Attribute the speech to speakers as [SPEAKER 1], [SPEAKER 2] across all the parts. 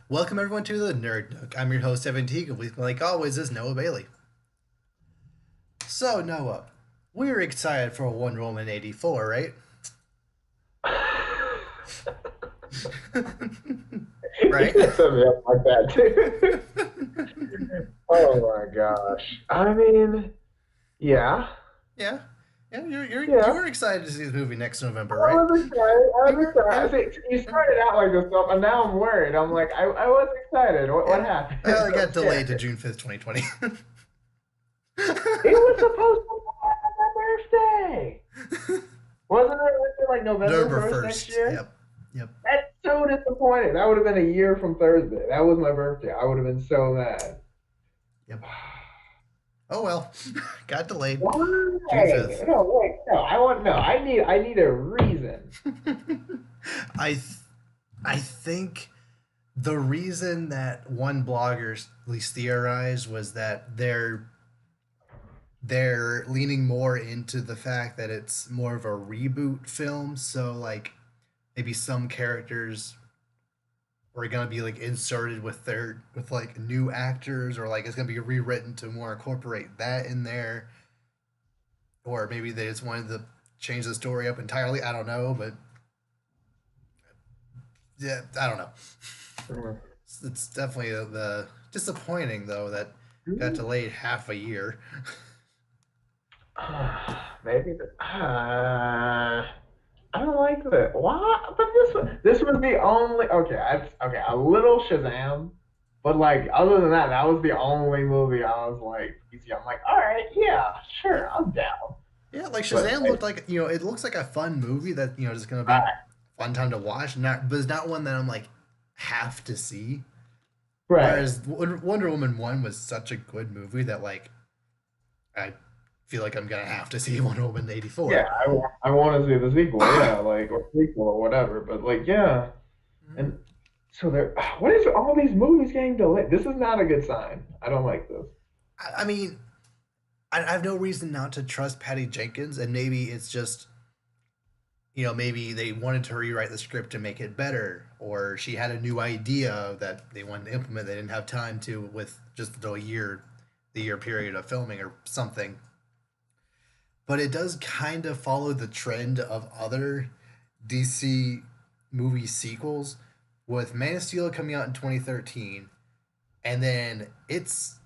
[SPEAKER 1] Welcome everyone to the Nerd Nook. I'm your host Evan Teague, and with me, like always, is Noah Bailey. So Noah, we're excited for Wonder Woman '84, right?
[SPEAKER 2] You
[SPEAKER 1] Right?
[SPEAKER 2] can't set me up like that, too. Oh my gosh. I mean, yeah,
[SPEAKER 1] Yeah, yeah. You
[SPEAKER 2] yeah.
[SPEAKER 1] were excited to see this movie next November,
[SPEAKER 2] I
[SPEAKER 1] right?
[SPEAKER 2] was excited. I
[SPEAKER 1] You
[SPEAKER 2] was
[SPEAKER 1] were,
[SPEAKER 2] excited.
[SPEAKER 1] yeah.
[SPEAKER 2] See, you started out like this stuff, and now I'm worried. I'm like, I was excited. What
[SPEAKER 1] Yeah.
[SPEAKER 2] happened?
[SPEAKER 1] Well, it
[SPEAKER 2] I'm
[SPEAKER 1] got delayed
[SPEAKER 2] scared.
[SPEAKER 1] to June 5th, 2020.
[SPEAKER 2] It was supposed to be on my birthday. Wasn't it like November
[SPEAKER 1] November
[SPEAKER 2] 1st next
[SPEAKER 1] 1st.
[SPEAKER 2] year?
[SPEAKER 1] Yep. Yep.
[SPEAKER 2] That's so disappointing. That would have been a year from Thursday. That was my birthday. I would have been so mad.
[SPEAKER 1] Yep. Oh well. Got delayed. June
[SPEAKER 2] Why?
[SPEAKER 1] 5th.
[SPEAKER 2] No, wait, no. I want no. I need a reason.
[SPEAKER 1] I th- I think the reason that one blogger at least theorized was that they're leaning more into the fact that it's more of a reboot film, so like maybe some characters are gonna be like inserted with like new actors, or like it's gonna be rewritten to more incorporate that in there, or maybe they just wanted to change the story up entirely. I don't know, but yeah, I don't know.
[SPEAKER 2] Mm.
[SPEAKER 1] It's definitely the disappointing though that got delayed half a year.
[SPEAKER 2] Maybe I don't like that. Why? But this was the only okay. Okay. A little Shazam, but like other than that, that was the only movie I was like, easy. I'm like, all right, yeah,
[SPEAKER 1] Yeah,
[SPEAKER 2] sure, I'm down.
[SPEAKER 1] yeah. Like
[SPEAKER 2] But
[SPEAKER 1] Shazam looked like it looks like a fun movie that is gonna be
[SPEAKER 2] I,
[SPEAKER 1] fun time to watch. Not, but it's not one that I'm like have to see.
[SPEAKER 2] right.
[SPEAKER 1] Whereas Wonder Woman 1 was such a good movie that like I feel like I'm gonna have to see Wonder Woman
[SPEAKER 2] Yeah,
[SPEAKER 1] '84.
[SPEAKER 2] I want to see the sequel, yeah, like or prequel or whatever. But like, yeah, and so there. What is all these movies getting delayed? This is not a good sign. I don't like this.
[SPEAKER 1] I mean, I have no reason not to trust Patty Jenkins, and maybe it's just maybe they wanted to rewrite the script to make it better, or she had a new idea that they wanted to implement. They didn't have time to with just the year period of filming or something. But it does kind of follow the trend of other DC movie sequels, with Man of Steel coming out in 2013, and then its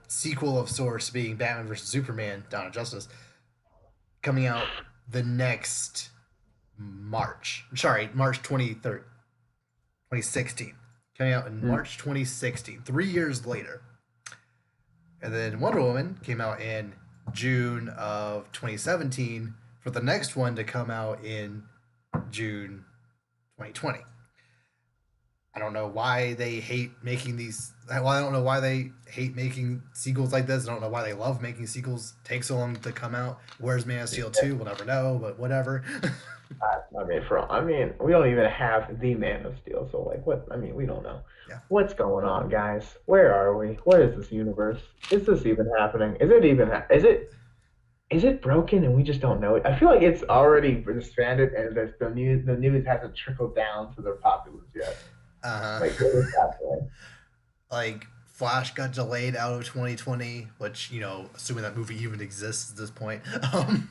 [SPEAKER 1] sequel of sorts being Batman versus Superman: Dawn of Justice coming out the next March. Sorry, March 23rd, 2016. Coming out in
[SPEAKER 2] Mm.
[SPEAKER 1] March 2016, 3 years later. And then Wonder Woman came out in June of 2017 for the next one to come out in June 2020. I don't know why they hate making these. Well, I don't know why they hate making sequels like this. I don't know why they love making sequels take so long to come out. Where's Man of Steel 2? We'll never know, but whatever.
[SPEAKER 2] I mean, we don't even have the Man of Steel, so like, what? I mean, we don't know.
[SPEAKER 1] Yeah.
[SPEAKER 2] What's going on, guys? Where are we? What is this universe? Is this even happening? Is it even? Is it broken and we just don't know it? I feel like it's already disbanded, and the news hasn't trickled down to the populace yet.
[SPEAKER 1] Uh
[SPEAKER 2] Like, what is
[SPEAKER 1] huh.
[SPEAKER 2] happening?
[SPEAKER 1] Like Flash got delayed out of 2020, which assuming that movie even exists at this point. Um,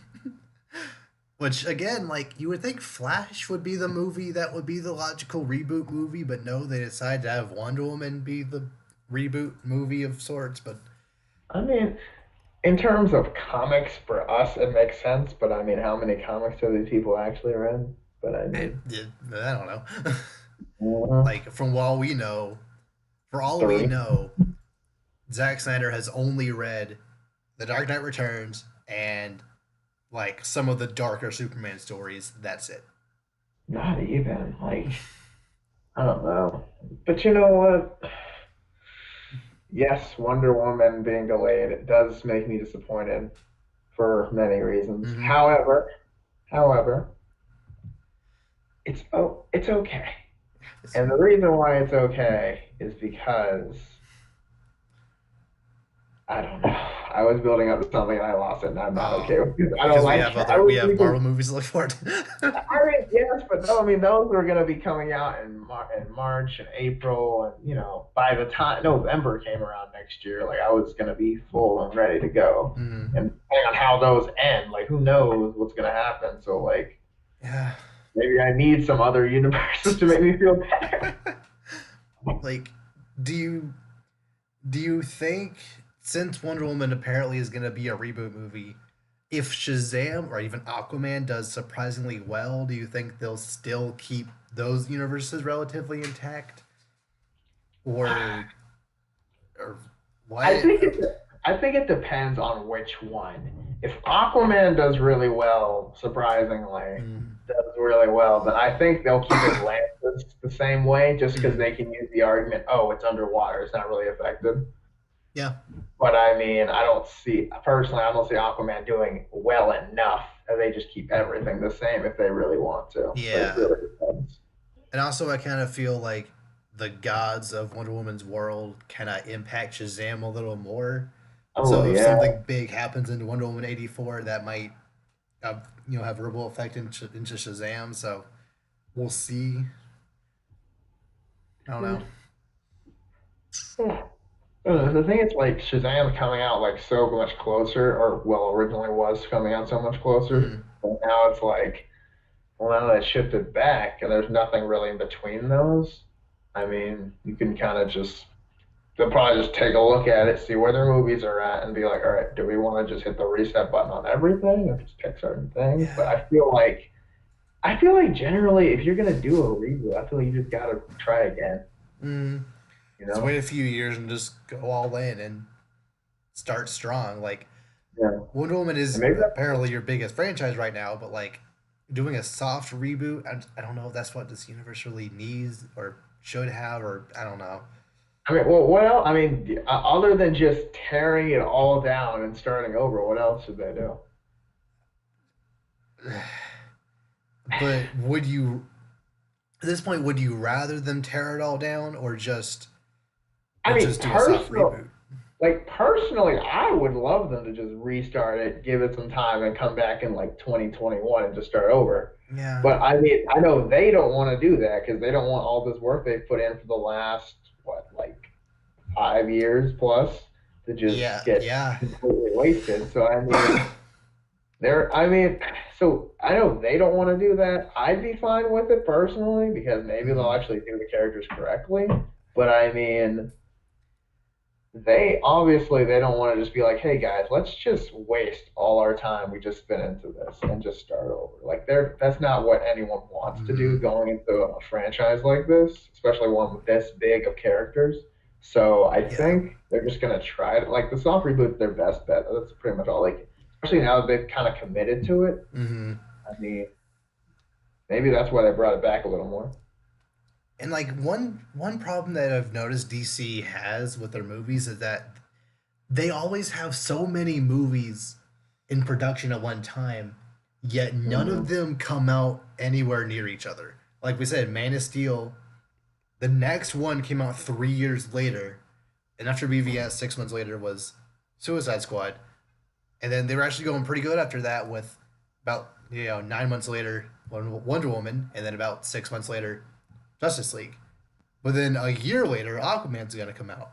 [SPEAKER 1] which again, like you would think Flash would be the movie that would be the logical reboot movie, but no, they decided to have Wonder Woman be the reboot movie of sorts. But
[SPEAKER 2] I mean, in terms of comics for us, it makes sense. But I mean, how many comics do these people actually read? But I
[SPEAKER 1] I,
[SPEAKER 2] mean,
[SPEAKER 1] I don't know.
[SPEAKER 2] mhm,
[SPEAKER 1] Like from all we know, for all we
[SPEAKER 2] three.
[SPEAKER 1] know, Zack Snyder has only read The Dark Knight Returns and like some of the darker Superman stories. That's it.
[SPEAKER 2] Not even like I don't know. But you know what? Yes, Wonder Woman being delayed, it does make me disappointed for many reasons.
[SPEAKER 1] Mm-hmm.
[SPEAKER 2] However, it's okay. And the reason why it's okay is because I don't know. I was building up to something and I lost it, and I'm not
[SPEAKER 1] Oh,
[SPEAKER 2] okay with it. I don't
[SPEAKER 1] because we
[SPEAKER 2] like
[SPEAKER 1] have
[SPEAKER 2] it. I
[SPEAKER 1] other we
[SPEAKER 2] was
[SPEAKER 1] have
[SPEAKER 2] thinking,
[SPEAKER 1] Marvel movies to look forward to.
[SPEAKER 2] I mean, yes, but no, I mean, those are going to be coming out in March and April, and by the time November came around next year, like I was going to be full and ready to go.
[SPEAKER 1] Mm,
[SPEAKER 2] And depending on how those end, like who knows what's going to happen. So like
[SPEAKER 1] yeah.
[SPEAKER 2] maybe I need some other universes to make me feel better.
[SPEAKER 1] Like, do you do you think since Wonder Woman apparently is going to be a reboot movie, if Shazam or even Aquaman does surprisingly well, do you think they'll still keep those universes relatively intact, or or
[SPEAKER 2] I
[SPEAKER 1] what?
[SPEAKER 2] think it I think it depends on which one. If Aquaman does really well, surprisingly,
[SPEAKER 1] Mm,
[SPEAKER 2] does really well, then I think they'll keep Atlantis the same way, just because
[SPEAKER 1] mm,
[SPEAKER 2] they can use the argument, oh, it's underwater, it's not really affected.
[SPEAKER 1] yeah,
[SPEAKER 2] But I mean, I don't see Aquaman doing well enough, and they just keep everything the same if they really want to. But it
[SPEAKER 1] yeah.
[SPEAKER 2] really depends.
[SPEAKER 1] And also, I kind of feel like the gods of Wonder Woman's world kind of impact Shazam a little more.
[SPEAKER 2] Oh
[SPEAKER 1] So if
[SPEAKER 2] yeah.
[SPEAKER 1] something big happens in Wonder Woman 84, that might have a ripple effect into Shazam. So we'll see. I don't know.
[SPEAKER 2] Yeah. The thing is, like Shazam's coming out like so much closer, or well, originally was coming out so much closer.
[SPEAKER 1] Mm,
[SPEAKER 2] But now it's like, well, now that it's shifted back, and there's nothing really in between those. I mean, you can kind of just they'll probably just take a look at it, see where their movies are at, and be like, all right, do we want to just hit the reset button on everything, or just pick certain things? But
[SPEAKER 1] yeah.
[SPEAKER 2] I feel like generally, if you're gonna do a reboot, I feel like you just gotta try again.
[SPEAKER 1] Mm,
[SPEAKER 2] You
[SPEAKER 1] just wait
[SPEAKER 2] know?
[SPEAKER 1] a few years and just go all in and start strong. Like
[SPEAKER 2] Yeah.
[SPEAKER 1] Wonder Woman
[SPEAKER 2] And
[SPEAKER 1] is
[SPEAKER 2] maybe that's
[SPEAKER 1] apparently your biggest franchise right now, but like doing a soft reboot, I don't know if that's what this universe really needs or should have, or I don't know.
[SPEAKER 2] I mean, well, what else? I mean, other than just tearing it all down and starting over, what else should they do?
[SPEAKER 1] But would you, at this point, would you rather them tear it all down
[SPEAKER 2] I
[SPEAKER 1] or
[SPEAKER 2] mean,
[SPEAKER 1] just do a soft reboot?
[SPEAKER 2] personally, I would love them to just restart it, give it some time, and come back in like 2021 and just start over.
[SPEAKER 1] Yeah,
[SPEAKER 2] But I mean, I know they don't want to do that because they don't want all this work they've put in for the last, what, like 5 years plus to just
[SPEAKER 1] yeah,
[SPEAKER 2] get
[SPEAKER 1] yeah.
[SPEAKER 2] completely wasted. So I mean, I mean, so I know they don't want to do that. I'd be fine with it personally because maybe they'll
[SPEAKER 1] Mm,
[SPEAKER 2] actually do the characters correctly. But I mean, they don't want to just be like, hey guys, let's just waste all our time we just spent into this and just start over. Like that's not what anyone wants to do
[SPEAKER 1] mm,
[SPEAKER 2] going into a franchise like this, especially one with this big of characters. So I
[SPEAKER 1] yeah.
[SPEAKER 2] think they're just gonna try it. Like the soft reboot's their best bet. That's pretty much all. Like especially now that they've kind of committed to it.
[SPEAKER 1] Hmm.
[SPEAKER 2] I mean, maybe that's why they brought it back a little more.
[SPEAKER 1] And like one problem that I've noticed DC has with their movies is that they always have so many movies in production at one time, yet none of
[SPEAKER 2] Hmm.
[SPEAKER 1] them come out anywhere near each other. Like we said, Man of Steel, the next one came out 3 years later, and after BVS 6 months later was Suicide Squad, and then they were actually going pretty good after that with about 9 months later Wonder Woman, and then about 6 months later Justice League. But then a year later Aquaman's gonna come out,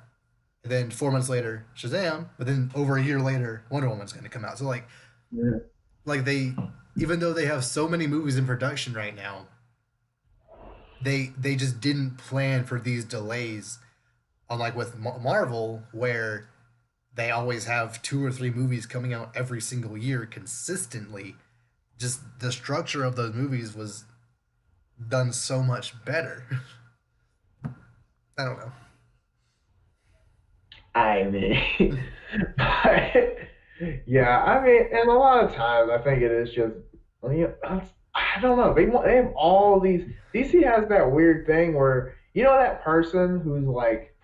[SPEAKER 1] and then 4 months later Shazam, but then over a year later Wonder Woman's gonna come out. So like they, even though they have so many movies in production right now, they just didn't plan for these delays. Unlike with Marvel, where they always have 2 or 3 movies coming out every single year consistently. Just the structure of those movies was done so much better. I don't know.
[SPEAKER 2] I mean, but, yeah, I mean, and a lot of times I think it is just, I don't know. They have all these. DC has that weird thing where that person who's like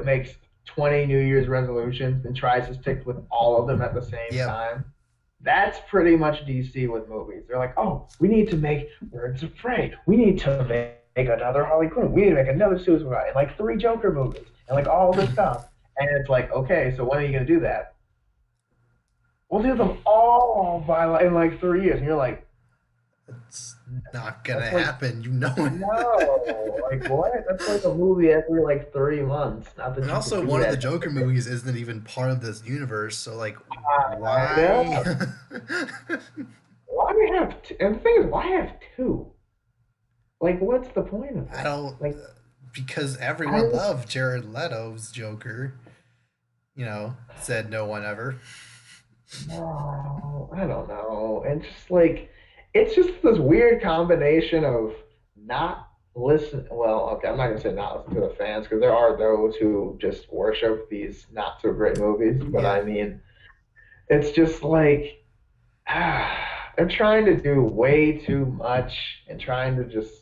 [SPEAKER 2] makes 20 New Year's resolutions and tries to stick with all of them at the same
[SPEAKER 1] Yep.
[SPEAKER 2] time. That's pretty much DC with movies. They're like, oh, we need to make Birds of Prey. We need to make another Harley Quinn. We need to make another Suicide and like 3 Joker movies and like all this stuff. And it's like, okay, so when are you gonna do that? we'll do them all by in like 3 years, and you're like,
[SPEAKER 1] It's not gonna
[SPEAKER 2] that's like
[SPEAKER 1] happen, you know it.
[SPEAKER 2] no, like what? That's like a movie every like 3 months. Not
[SPEAKER 1] And
[SPEAKER 2] that you could
[SPEAKER 1] also,
[SPEAKER 2] do
[SPEAKER 1] one of the
[SPEAKER 2] that.
[SPEAKER 1] Joker movies isn't even part of this universe, so like,
[SPEAKER 2] I
[SPEAKER 1] why?
[SPEAKER 2] know. Why do we have? And the thing is, why have two? Like, what's the point of
[SPEAKER 1] I
[SPEAKER 2] it?
[SPEAKER 1] don't,
[SPEAKER 2] Like,
[SPEAKER 1] because
[SPEAKER 2] I
[SPEAKER 1] everyone
[SPEAKER 2] don't
[SPEAKER 1] loved Jared Leto's Joker. Said no one ever.
[SPEAKER 2] know. I don't know. And just like, it's just this weird combination of not listen. Well, okay, I'm not gonna say not listen to the fans because there are those who just worship these not so great movies. But
[SPEAKER 1] Yeah.
[SPEAKER 2] I mean, it's just like they're trying to do way too much and trying to just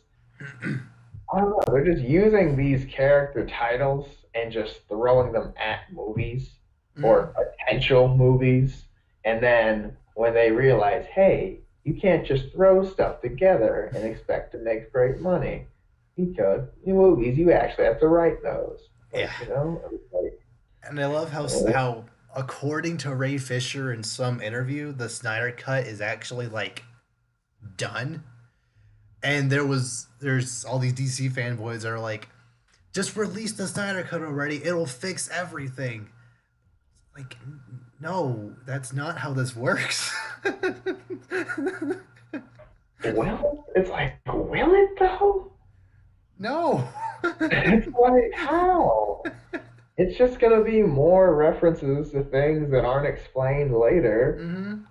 [SPEAKER 2] I don't know. They're just using these character titles and just throwing them at movies
[SPEAKER 1] Mm,
[SPEAKER 2] or potential movies. And then when they realize, hey, you can't just throw stuff together and expect to make great money because in movies you actually have to write those.
[SPEAKER 1] yeah.
[SPEAKER 2] Like,
[SPEAKER 1] And I love how according to Ray Fisher in some interview, the Snyder cut is actually like done. And there's all these DC fanboys that are like, just release the Snyder cut already. It'll fix everything. Like, no, that's not how this works.
[SPEAKER 2] well, it's like, will it though?
[SPEAKER 1] No.
[SPEAKER 2] It's like, how? It's just gonna be more references to things that aren't explained later,
[SPEAKER 1] hmm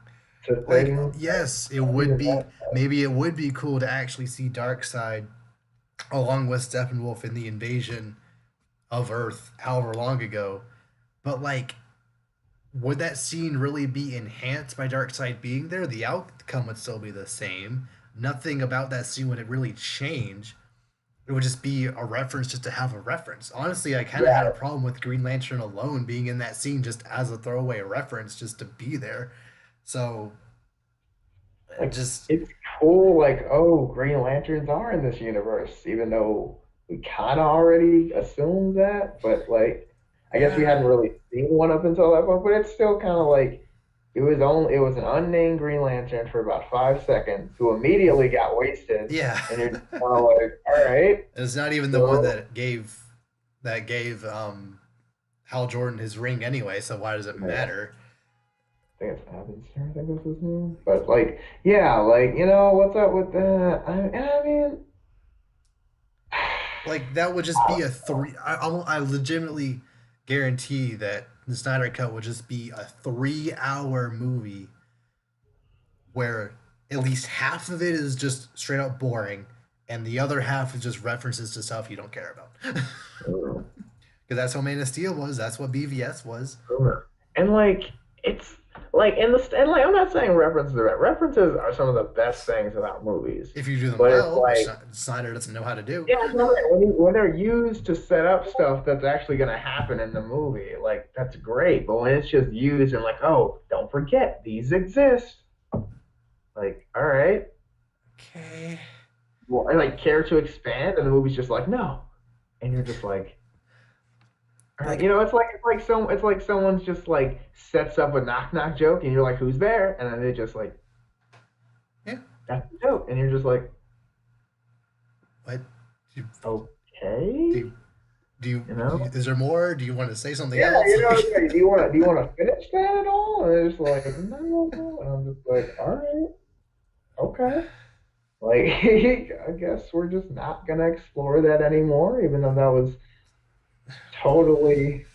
[SPEAKER 2] to
[SPEAKER 1] Like,
[SPEAKER 2] things that
[SPEAKER 1] yes, it
[SPEAKER 2] aren't
[SPEAKER 1] would
[SPEAKER 2] even
[SPEAKER 1] be
[SPEAKER 2] that.
[SPEAKER 1] maybe it would be cool to actually see Darkseid along with Steppenwolf in the invasion of Earth however long ago. But like, would that scene really be enhanced by Darkseid being there? The outcome would still be the same. Nothing about that scene would really change. It would just be a reference just to have a reference. Honestly, I kind of had a
[SPEAKER 2] Yeah,
[SPEAKER 1] problem with Green Lantern alone being in that scene just as a throwaway reference, just to be there. So,
[SPEAKER 2] like
[SPEAKER 1] just
[SPEAKER 2] it's cool. Like, oh, Green Lanterns are in this universe, even though we kind of already assumed that. But like, I guess we
[SPEAKER 1] yeah,
[SPEAKER 2] hadn't really seen one up until that point. But it's still kind of like it was an unnamed Green Lantern for about 5 seconds who immediately got wasted,
[SPEAKER 1] yeah.
[SPEAKER 2] and you're just kind of like, all right.
[SPEAKER 1] It's not even the one
[SPEAKER 2] So,
[SPEAKER 1] that gave Hal Jordan his ring anyway. So why does it
[SPEAKER 2] yeah.
[SPEAKER 1] matter?
[SPEAKER 2] I think it's Abinster, I think was his name. But like, yeah, like what's up with that? I mean,
[SPEAKER 1] Like that would just be a three. I legitimately guarantee that the Snyder Cut would just be a 3 hour movie where at least half of it is just straight up boring, and the other half is just references to stuff you don't care about. Because that's what Man of Steel was. That's what BVS was.
[SPEAKER 2] and like it's like and like I'm not saying references are some of the best things about movies,
[SPEAKER 1] If you do them
[SPEAKER 2] but it's
[SPEAKER 1] well, which
[SPEAKER 2] like
[SPEAKER 1] Snyder doesn't know how to do.
[SPEAKER 2] yeah, no, when they're used to set up stuff that's actually going to happen in the movie, like that's great. But when it's just used and like, oh, don't forget these exist, like, all right,
[SPEAKER 1] Okay.
[SPEAKER 2] well, I like care to expand, and the movie's just like, no, and you're just like, all right,
[SPEAKER 1] Like,
[SPEAKER 2] it's like someone's just like sets up a knock knock joke, and you're like, who's there? And then they just like,
[SPEAKER 1] yeah.
[SPEAKER 2] that's the joke, and you're just like,
[SPEAKER 1] What? Do you, do
[SPEAKER 2] okay,
[SPEAKER 1] you, do you,
[SPEAKER 2] you know.
[SPEAKER 1] is there more? Do you want to say something
[SPEAKER 2] Yeah,
[SPEAKER 1] else? Like,
[SPEAKER 2] like, do you want to finish that at all? And it's like, no. And I'm just like, all right, okay. Like, I guess we're just not gonna explore that anymore, even though that was totally,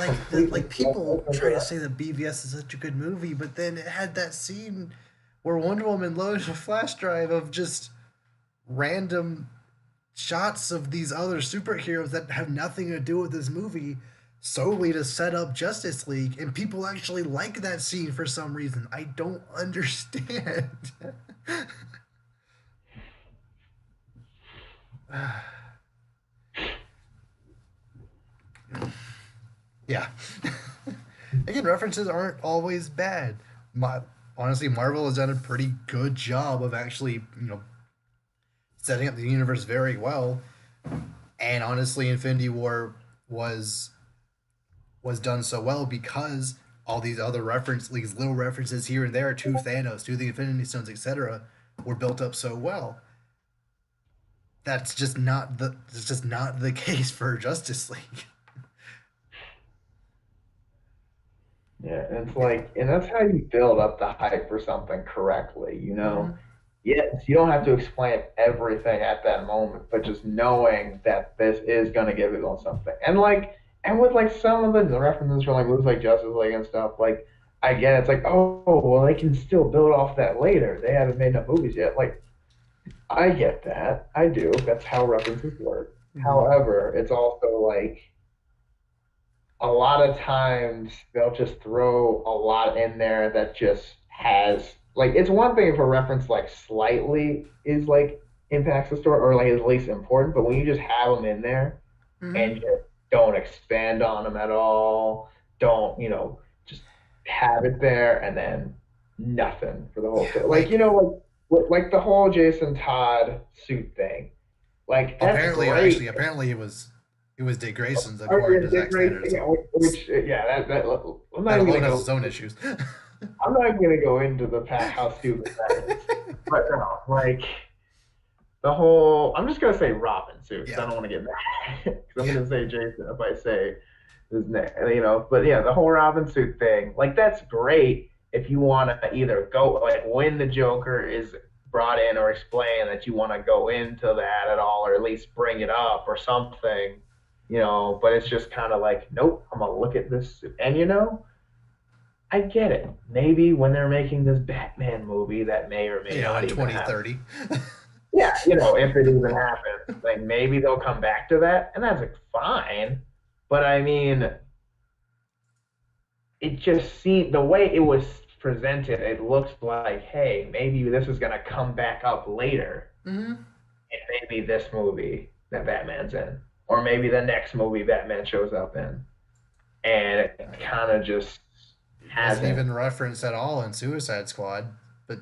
[SPEAKER 2] completely
[SPEAKER 1] like
[SPEAKER 2] left
[SPEAKER 1] people
[SPEAKER 2] open
[SPEAKER 1] try
[SPEAKER 2] for
[SPEAKER 1] to
[SPEAKER 2] that.
[SPEAKER 1] say that BVS is such a good movie, but then it had that scene where Wonder Woman loads a flash drive of just random shots of these other superheroes that have nothing to do with this movie solely to set up Justice League, and people actually like that scene for some reason. I don't understand. Yeah. Again, references aren't always bad. Honestly, Marvel has done a pretty good job of actually, setting up the universe very well. And honestly, Infinity War was was done so well because all these other these little references here and there to Thanos, to the Infinity Stones, etc., were built up so well. That's just not the case for Justice League.
[SPEAKER 2] Yeah, and it's
[SPEAKER 1] Yeah.
[SPEAKER 2] like, and that's how you build up the hype for something correctly, you
[SPEAKER 1] Mm-hmm.
[SPEAKER 2] know? Yes, you don't have to explain everything at that moment, but just knowing that this is gonna give it on something. And with like some of the references from like movies like Justice League and stuff, like I get it's like, oh, well, they can still build off that later. They haven't made enough movies yet. Like, I get that. I do. That's how references work.
[SPEAKER 1] Mm-hmm.
[SPEAKER 2] However, it's also like a lot of times they'll just throw a lot in there that just has like it's one thing if a reference like slightly is like impacts the story or like is at least important, but when you just have them in there
[SPEAKER 1] Mm-hmm.
[SPEAKER 2] and just don't expand on them at all, don't just have it there and then nothing for the whole
[SPEAKER 1] Yeah,
[SPEAKER 2] story. Like
[SPEAKER 1] like
[SPEAKER 2] like the whole Jason Todd suit thing. Like that's great.
[SPEAKER 1] apparently it was Dick Grayson's
[SPEAKER 2] Or
[SPEAKER 1] according to
[SPEAKER 2] the
[SPEAKER 1] Zack
[SPEAKER 2] great
[SPEAKER 1] Snyder.
[SPEAKER 2] thing,
[SPEAKER 1] So
[SPEAKER 2] which yeah, that I'm not
[SPEAKER 1] that
[SPEAKER 2] even gonna
[SPEAKER 1] alone has
[SPEAKER 2] go.
[SPEAKER 1] its own issues.
[SPEAKER 2] I'm not even gonna go into the fact how stupid that is. But no, like the whole. I'm just gonna say Robin too, because I
[SPEAKER 1] Yeah,
[SPEAKER 2] don't want to get mad. Because I'm
[SPEAKER 1] yeah,
[SPEAKER 2] gonna say Jason if I say his name, But yeah, the whole Robin suit thing, like that's great if you want to either go like when the Joker is brought in or explain that you want to go into that at all, or at least bring it up or something. But it's just kind of like, nope, I'm gonna look at this, and I get it. Maybe when they're making this Batman movie that may or may not
[SPEAKER 1] in
[SPEAKER 2] even happen.
[SPEAKER 1] 2030.
[SPEAKER 2] Yeah, if it even happens, like maybe they'll come back to that, and that's like fine. But I mean, it just seemed the way it was presented, it looks like, hey, maybe this is gonna come back up later,
[SPEAKER 1] Mm-hmm.
[SPEAKER 2] and maybe this movie that Batman's in, or maybe the next movie Batman shows up in, and it kind of just
[SPEAKER 1] It wasn't
[SPEAKER 2] hasn't.
[SPEAKER 1] even referenced at all in Suicide Squad, but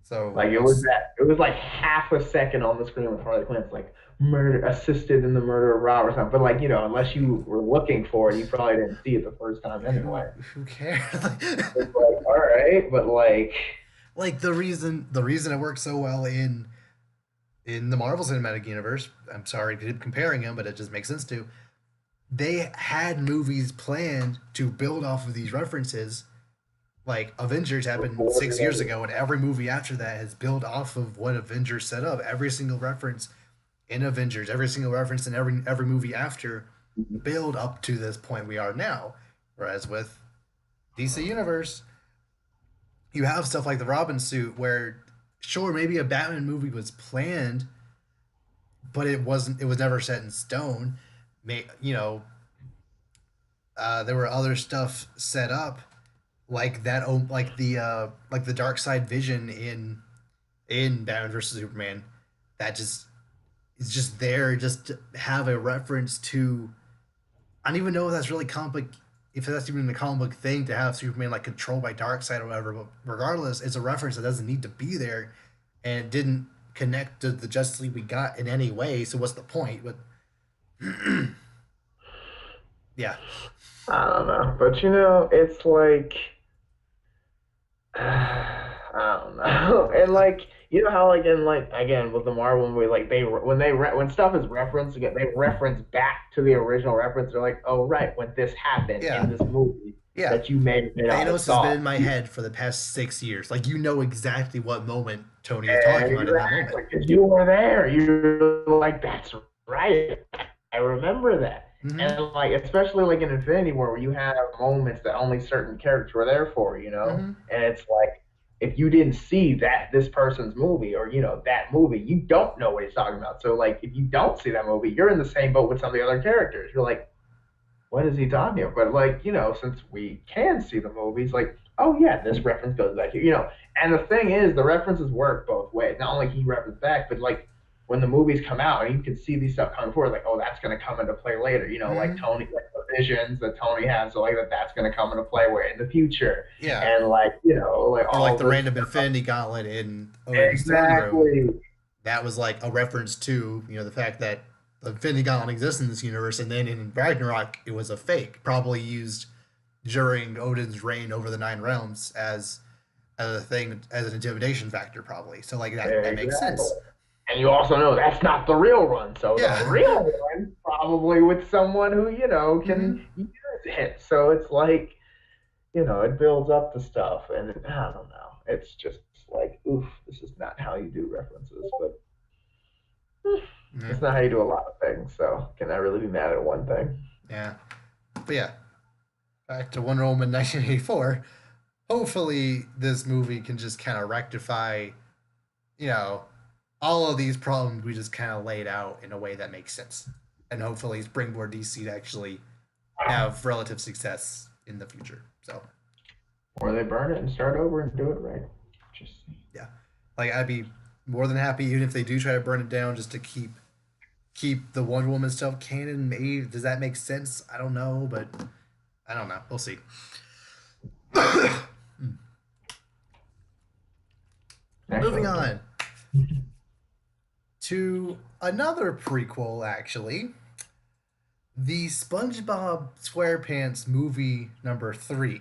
[SPEAKER 1] so
[SPEAKER 2] Like
[SPEAKER 1] what's
[SPEAKER 2] it was like half a second on the screen with Harley Quinn. It's like murder assisted in the murder of Rob or something. But like, unless you were looking for it, you probably didn't see it the first time anyway.
[SPEAKER 1] who cares?
[SPEAKER 2] It's like, all right, but like
[SPEAKER 1] Like the reason it works so well in the Marvel Cinematic Universe. I'm sorry to keep comparing them, but it just makes sense to. They had movies planned to build off of these references. Like Avengers happened
[SPEAKER 2] before
[SPEAKER 1] 6 years ago, and every movie after that has built off of what Avengers set up. Every single reference in Avengers, every single reference in every movie after, build up to this point we are now. Whereas with DC Universe, you have stuff like the Robin suit, where sure maybe a Batman movie was planned, but it wasn't. It was never set in stone. May you know there were other stuff set up like that, like the dark side vision in Batman versus Superman, that just is just there just to have a reference to. I don't even know if that's really comic, if that's even a comic book thing to have Superman like controlled by Darkseid or whatever. But regardless, it's a reference that doesn't need to be there, and it didn't connect to the Justice League we got in any way. So what's the point? But yeah,
[SPEAKER 2] I don't know. But it's like I don't know. And like how like in like again with the Marvel movie, like when stuff is referenced again, they reference back to the original reference. They're like, oh right, when this happened
[SPEAKER 1] yeah,
[SPEAKER 2] in this movie
[SPEAKER 1] yeah.
[SPEAKER 2] that you may or may not have
[SPEAKER 1] Thanos has been
[SPEAKER 2] saw.
[SPEAKER 1] in my head for the past 6 years. Like you know exactly what moment Tony is talking about in that moment.
[SPEAKER 2] Exactly, because you were there. You're like, that's right. I remember that.
[SPEAKER 1] Mm-hmm.
[SPEAKER 2] And like, especially like in Infinity War, where you have moments that only certain characters were there for,
[SPEAKER 1] Mm-hmm.
[SPEAKER 2] And it's like, if you didn't see this person's movie or that movie, you don't know what he's talking about. So like, if you don't see that movie, you're in the same boat with some of the other characters. You're like, what is he talking about? But like, since we can see the movies, like, oh yeah, this reference goes back here, And the thing is, the references work both ways. Not only can you reference back, but like when the movies come out and you can see these stuff coming forward, like, oh, that's gonna come into play later. Like
[SPEAKER 1] Mm-hmm.
[SPEAKER 2] Tony, like the visions that Tony has, so like that's gonna come into play way in the future.
[SPEAKER 1] Yeah.
[SPEAKER 2] And like, like
[SPEAKER 1] Or like
[SPEAKER 2] all
[SPEAKER 1] the
[SPEAKER 2] this
[SPEAKER 1] random
[SPEAKER 2] stuff.
[SPEAKER 1] Infinity Gauntlet in Odin's throne room.
[SPEAKER 2] Exactly.
[SPEAKER 1] That was like a reference to the fact that the Infinity Gauntlet exists in this universe, and then in Ragnarok it was a fake, probably used during Odin's reign over the Nine Realms as a thing, as an intimidation factor, probably. So like that makes
[SPEAKER 2] Exactly.
[SPEAKER 1] sense.
[SPEAKER 2] And you also know that's not the real one. So the
[SPEAKER 1] Yeah.
[SPEAKER 2] real one probably with someone who,
[SPEAKER 1] Hmm.
[SPEAKER 2] can use it. So it's like, it builds up the stuff. And I don't know. It's just like, oof, this is not how you do references, but
[SPEAKER 1] Yeah.
[SPEAKER 2] it's not how you do a lot of things. So can I really be mad at one thing?
[SPEAKER 1] Yeah. But yeah, back to Wonder Woman 1984. Hopefully, this movie can just kind of rectify, you know, all of these problems we just kind of laid out in a way that makes sense. And hopefully, springboard DC to actually have relative success in the future. So,
[SPEAKER 2] Or they burn it and start over and do it right. Just
[SPEAKER 1] yeah. Like, I'd be more than happy even if they do try to burn it down just to keep the Wonder Woman stuff canon. Maybe does that make sense? I don't know, but I don't know. We'll see. Moving
[SPEAKER 2] excellent.
[SPEAKER 1] on to another prequel, actually, the SpongeBob SquarePants movie number 3,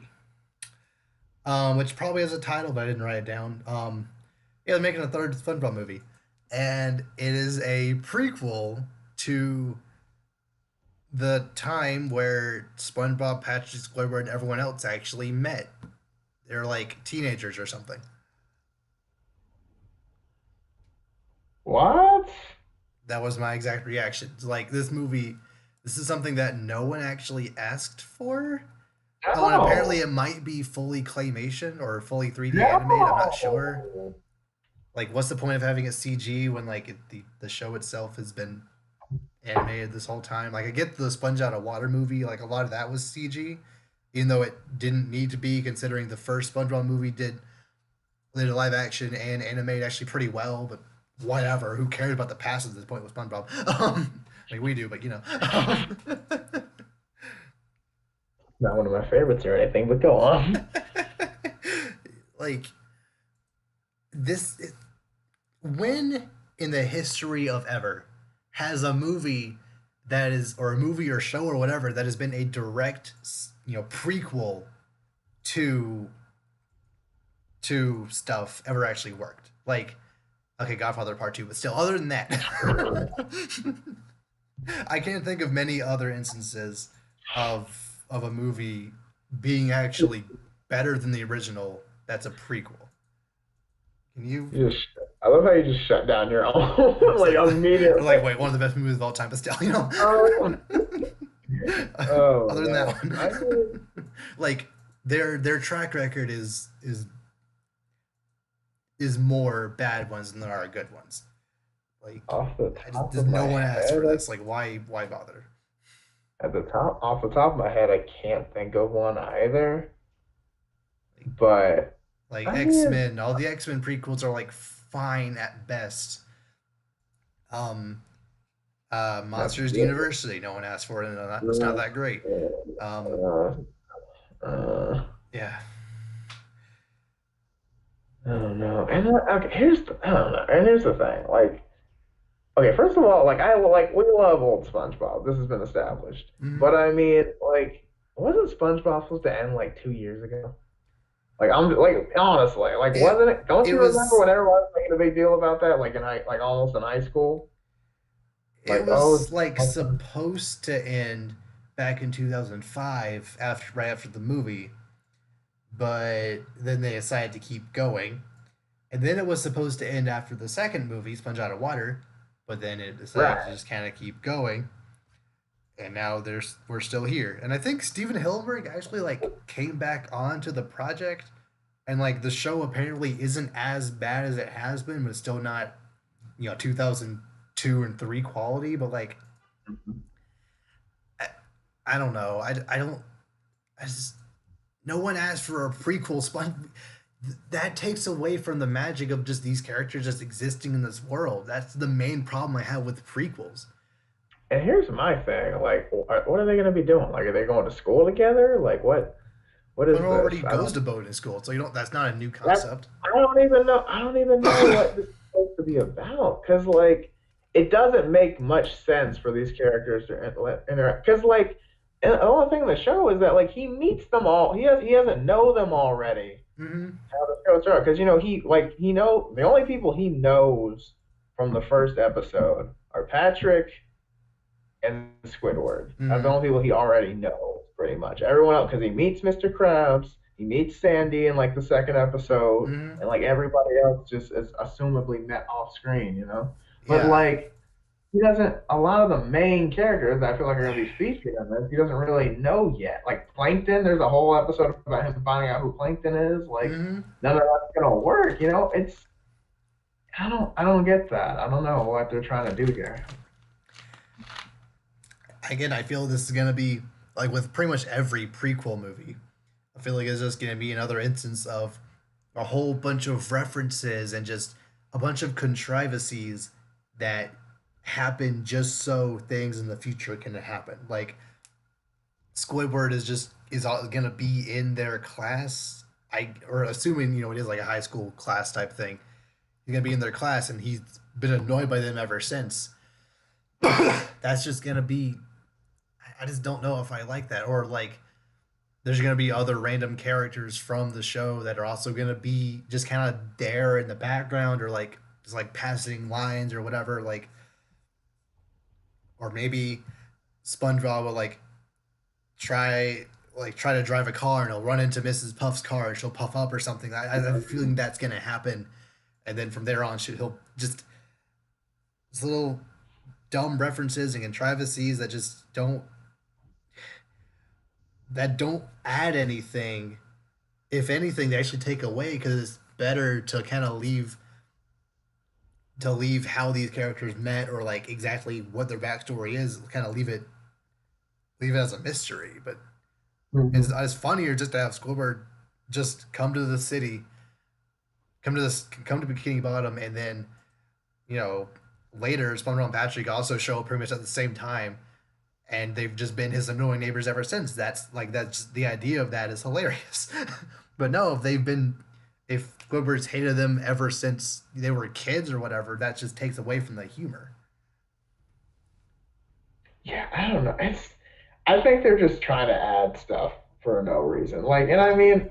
[SPEAKER 1] which probably has a title, but I didn't write it down. Yeah, they're making a third SpongeBob movie, and it is a prequel to the time where SpongeBob, Patrick, Squidward, and everyone else actually met. They're like teenagers or something.
[SPEAKER 2] What?
[SPEAKER 1] That was my exact reaction. It's like this movie, this is something that no one actually asked for. Oh, and apparently
[SPEAKER 2] No.
[SPEAKER 1] it might be fully claymation or fully 3D animated. I'm not sure.
[SPEAKER 2] No.
[SPEAKER 1] Like, what's the point of having a CG when like the show itself has been animated this whole time? Like, I get the Sponge Out of Water movie. Like, a lot of that was CG, even though it didn't need to be, considering the first SpongeBob movie did live action and animate actually pretty well. But whatever, who cares about the past at this point with SpongeBob? I mean, we do, but
[SPEAKER 2] Not one of my favorites or anything, but go on.
[SPEAKER 1] like this. When in the history of ever has a movie that is, or a movie or show or whatever, that has been a direct, prequel to stuff ever actually worked? Like, okay, Godfather Part 2, but still, other than that, I can't think of many other instances of a movie being actually better than the original that's a prequel. Can you?
[SPEAKER 2] You just, I love how you just shut down your own,
[SPEAKER 1] It's
[SPEAKER 2] like
[SPEAKER 1] like,
[SPEAKER 2] immediately.
[SPEAKER 1] like, wait, one of the best movies of all time, but still,
[SPEAKER 2] Oh, oh
[SPEAKER 1] other than that
[SPEAKER 2] no. I mean,
[SPEAKER 1] one, like their track record is more bad ones than there are good ones. Like,
[SPEAKER 2] off the top
[SPEAKER 1] just
[SPEAKER 2] of
[SPEAKER 1] no
[SPEAKER 2] my
[SPEAKER 1] one asked
[SPEAKER 2] head,
[SPEAKER 1] for this. Like, why bother?
[SPEAKER 2] off the top of my head, I can't think of one either.
[SPEAKER 1] Like,
[SPEAKER 2] But
[SPEAKER 1] like
[SPEAKER 2] I
[SPEAKER 1] X
[SPEAKER 2] mean,
[SPEAKER 1] Men, all the X Men prequels are like fine at best. Um,
[SPEAKER 2] that's
[SPEAKER 1] Monsters
[SPEAKER 2] good.
[SPEAKER 1] University, no one asked for it, and it's not that great. Um,
[SPEAKER 2] Uh, uh,
[SPEAKER 1] yeah,
[SPEAKER 2] I don't know. And okay, I don't know. And here's the thing. Like, okay, first of all, we love old SpongeBob. This has been established.
[SPEAKER 1] mm-hmm.
[SPEAKER 2] But I mean, like, wasn't SpongeBob supposed to end like 2 years ago? Like, I'm like honestly, like,
[SPEAKER 1] it
[SPEAKER 2] wasn't it? Don't
[SPEAKER 1] it
[SPEAKER 2] you remember
[SPEAKER 1] was
[SPEAKER 2] when everyone was making a big deal about that? Like like almost in high school.
[SPEAKER 1] it
[SPEAKER 2] Like, oh,
[SPEAKER 1] was like supposed to end back in 2005 after right after the movie, but then they decided to keep going. And then it was supposed to end after the second movie, Sponge Out of Water, but then it decided to
[SPEAKER 2] right.
[SPEAKER 1] just kind of keep going. And now we're still here. And I think Steven Hillenburg actually like came back onto the project, and like the show apparently isn't as bad as it has been, but it's still not 2002 and 3 quality. But like I, I don't know. I don't. I just no one asked for a prequel Sponge. That takes away from the magic of just these characters just existing in this world. That's the main problem I have with prequels.
[SPEAKER 2] And here's my thing. Like, what are they going to be doing? Like, are they going to school together? Like, what? What
[SPEAKER 1] But
[SPEAKER 2] is
[SPEAKER 1] it
[SPEAKER 2] this?
[SPEAKER 1] already
[SPEAKER 2] I
[SPEAKER 1] goes
[SPEAKER 2] don't.
[SPEAKER 1] to boating school, so you don't. That's not a new
[SPEAKER 2] That
[SPEAKER 1] concept.
[SPEAKER 2] I don't even know. I don't even know what this is supposed to be about. Because like, it doesn't make much sense for these characters to interact. Because like, And the only thing in the show is that like he meets them all. He doesn't know them already.
[SPEAKER 1] Hmm.
[SPEAKER 2] How the show started because he know the only people he knows from the first episode are Patrick and Squidward. That's the
[SPEAKER 1] Hmm.
[SPEAKER 2] only people he already knows, pretty much. Everyone else, because he meets Mr. Krabs, he meets Sandy in like the second episode,
[SPEAKER 1] Hmm.
[SPEAKER 2] and like everybody else just is assumably met off screen, you know. But
[SPEAKER 1] Yeah.
[SPEAKER 2] like he doesn't. A lot of the main characters I feel like are gonna be featured in this. He doesn't really know yet. Like Plankton, there's a whole episode about him finding out who Plankton is. Like
[SPEAKER 1] Hmm.
[SPEAKER 2] none of that's gonna work, you know. It's I don't get that. I don't know what they're trying to do here.
[SPEAKER 1] Again, I feel this is gonna be like with pretty much every prequel movie. I feel like it's just gonna be another instance of a whole bunch of references and just a bunch of contrivances that happen just so things in the future can happen. Like Squidward is gonna be in their class. Or assuming it is like a high school class type thing. He's gonna be in their class, and he's been annoyed by them ever since. That's just gonna be. I just don't know if I like that. Or like, there's gonna be other random characters from the show that are also gonna be just kind of there in the background, or like just like passing lines or whatever. Like, or maybe SpongeBob will try to drive a car and he'll run into Mrs. Puff's car and she'll puff up or something. I have a feeling that's gonna happen, and then from there on, he'll just little dumb references and contrivances that don't add anything. If anything, they actually take away because it's better to kind of leave how these characters met or like exactly what their backstory is. Kind of leave it as a mystery. But
[SPEAKER 2] Mhm.
[SPEAKER 1] it's funnier just to have Squidward just come to the city, come to Bikini Bottom, and then you know later SpongeBob and Patrick also show up pretty much at the same time, and they've just been his annoying neighbors ever since. That's the idea of that is hilarious. But no, if Squidward's hated them ever since they were kids or whatever, that just takes away from the humor.
[SPEAKER 2] Yeah, I don't know. I think they're just trying to add stuff for no reason. Like, and I mean,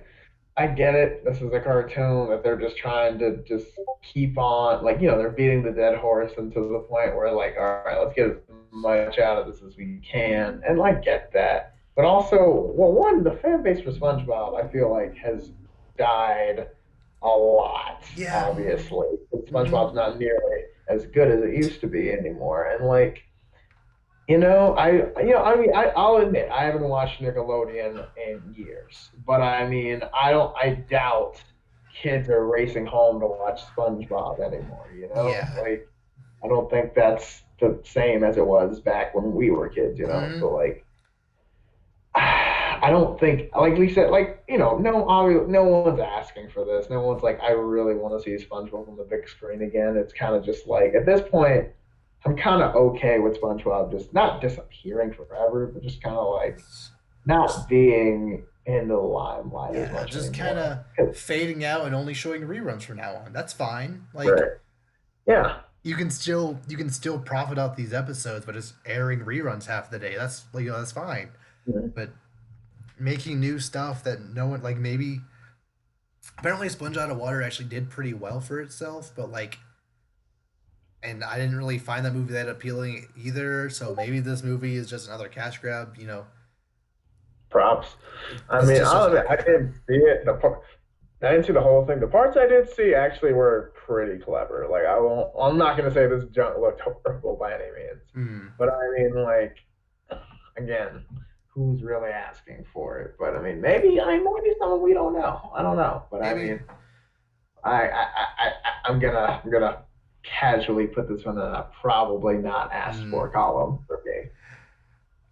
[SPEAKER 2] I get it. This is a cartoon that they're just trying to just keep on, like, they're beating the dead horse and to the point where, like, all right, let's get as much out of this as we can. And I get that. But also, well, one, the fan base for SpongeBob, I feel like, has died a lot,
[SPEAKER 1] Yeah.
[SPEAKER 2] obviously.
[SPEAKER 1] Mm-hmm.
[SPEAKER 2] SpongeBob's not nearly as good as it used to be anymore. And, like, I mean, I'll admit I haven't watched Nickelodeon in years, but I mean, I doubt kids are racing home to watch SpongeBob anymore.
[SPEAKER 1] Yeah.
[SPEAKER 2] Like I don't think that's the same as it was back when we were kids.
[SPEAKER 1] Mm-hmm.
[SPEAKER 2] So like, I don't think, like we said, like no one's asking for this. No one's like, I really want to see SpongeBob on the big screen again. It's kind of just like at this point I'm kind of okay with SpongeBob just not disappearing forever, but just kind of like not being in the limelight as
[SPEAKER 1] Yeah,
[SPEAKER 2] much
[SPEAKER 1] just kind
[SPEAKER 2] anymore.
[SPEAKER 1] of fading out and only showing reruns from now on. That's fine. Like
[SPEAKER 2] Right. Yeah.
[SPEAKER 1] you can still profit off these episodes, but it's airing reruns half the day. That's that's fine.
[SPEAKER 2] Mhm.
[SPEAKER 1] But making new stuff that no one like maybe apparently Sponge Out of Water actually did pretty well for itself, but like and I didn't really find that movie that appealing either. So maybe this movie is just another cash grab.
[SPEAKER 2] Props. I
[SPEAKER 1] It's
[SPEAKER 2] mean,
[SPEAKER 1] just
[SPEAKER 2] I'll
[SPEAKER 1] another
[SPEAKER 2] admit, I
[SPEAKER 1] cash grab.
[SPEAKER 2] didn't see it. I didn't see the whole thing. The parts I did see actually were pretty clever. Like I won't. I'm not gonna say this junk looked horrible by any means,
[SPEAKER 1] Hmm.
[SPEAKER 2] but I mean, like, again, who's really asking for it? But maybe someone we don't know. I don't know. But I
[SPEAKER 1] Maybe.
[SPEAKER 2] mean, I'm gonna casually put this one in a probably not asked
[SPEAKER 1] Hmm.
[SPEAKER 2] for column for me.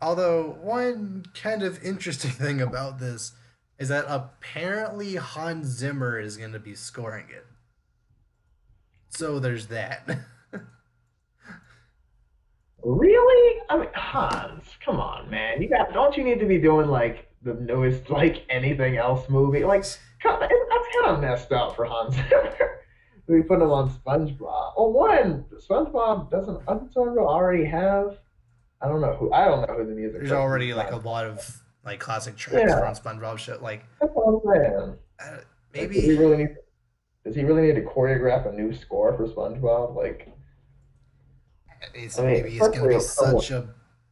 [SPEAKER 1] Although one kind of interesting thing about this is that apparently Hans Zimmer is going to be scoring it. So there's that.
[SPEAKER 2] Really? I mean, Hans, come on, man. Don't you need to be doing like the newest like anything else movie? Like, that's kind of messed up for Hans Zimmer. We put him on SpongeBob. Well, one, SpongeBob doesn't SpongeBob already have I don't know who the music
[SPEAKER 1] There's
[SPEAKER 2] person
[SPEAKER 1] already
[SPEAKER 2] is
[SPEAKER 1] like a
[SPEAKER 2] on.
[SPEAKER 1] lot of like classic tracks
[SPEAKER 2] Yeah,
[SPEAKER 1] from SpongeBob shit. Like
[SPEAKER 2] that's what I'm saying.
[SPEAKER 1] uh,
[SPEAKER 2] Like,
[SPEAKER 1] maybe
[SPEAKER 2] does he really need to choreograph a new score for SpongeBob? Like, I mean,
[SPEAKER 1] maybe it's gonna
[SPEAKER 2] especially
[SPEAKER 1] be
[SPEAKER 2] someone.
[SPEAKER 1] such a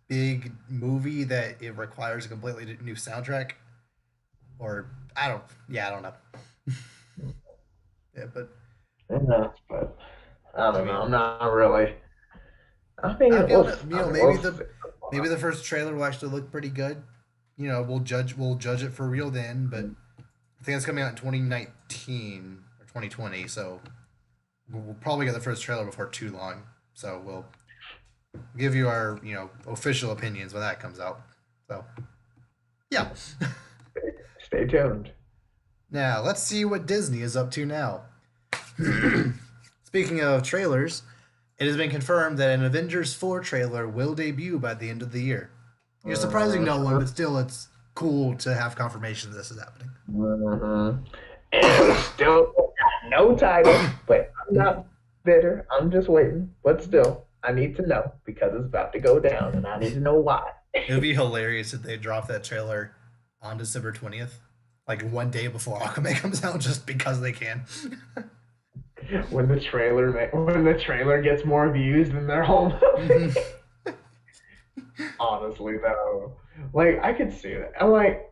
[SPEAKER 1] big movie that it requires a completely new soundtrack. Or I don't know. Yeah, but
[SPEAKER 2] Yeah, but I
[SPEAKER 1] I
[SPEAKER 2] don't know.
[SPEAKER 1] mean,
[SPEAKER 2] I'm not really. I mean,
[SPEAKER 1] I'd be able to,
[SPEAKER 2] we'll see.
[SPEAKER 1] maybe the first trailer will actually look pretty good. We'll judge it for real then. But I think it's coming out in 2019 or 2020, so we'll probably get the first trailer before too long. So we'll give you our official opinions when that comes out. So yeah.
[SPEAKER 2] Stay tuned.
[SPEAKER 1] Now let's see what Disney is up to now. Speaking of trailers, it has been confirmed that an Avengers 4 trailer will debut by the end of the year. You're surprising no one,
[SPEAKER 2] Mhm,
[SPEAKER 1] but still, it's cool to have confirmation that this is happening.
[SPEAKER 2] mhm. And still got no title, but I'm not bitter. I'm just waiting. But still, I need to know because it's about to go down, and I need to know why.
[SPEAKER 1] It would be hilarious if they drop that trailer on December 20th, like one day before Aquaman comes out, just because they can.
[SPEAKER 2] When the trailer gets more views than their whole
[SPEAKER 1] Mhm.
[SPEAKER 2] movie. Honestly, though, like I could see that. I'm like,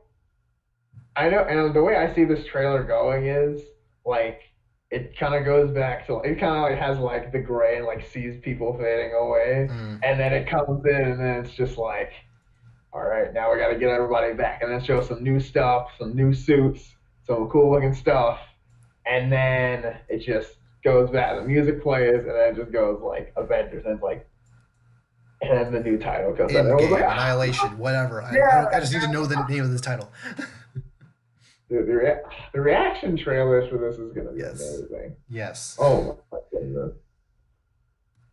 [SPEAKER 2] I know, and the way I see this trailer going is like it kind of goes back to it kind of like has like the gray and like sees people fading away,
[SPEAKER 1] Mm.
[SPEAKER 2] and then it comes in, and then it's just like, all right, now we got to get everybody back, and then show some new stuff, some new suits, some cool looking stuff, and then it just goes back. The music plays, and then it just goes like Avengers, and it's like, and then the new title comes out. And I was like,
[SPEAKER 1] Endgame,
[SPEAKER 2] ah,
[SPEAKER 1] Annihilation, whatever. I
[SPEAKER 2] yeah.
[SPEAKER 1] don't. I just need to know the name of this title.
[SPEAKER 2] The reaction trailers for this is going to be
[SPEAKER 1] Yes.
[SPEAKER 2] amazing.
[SPEAKER 1] Yes.
[SPEAKER 2] Oh my goodness.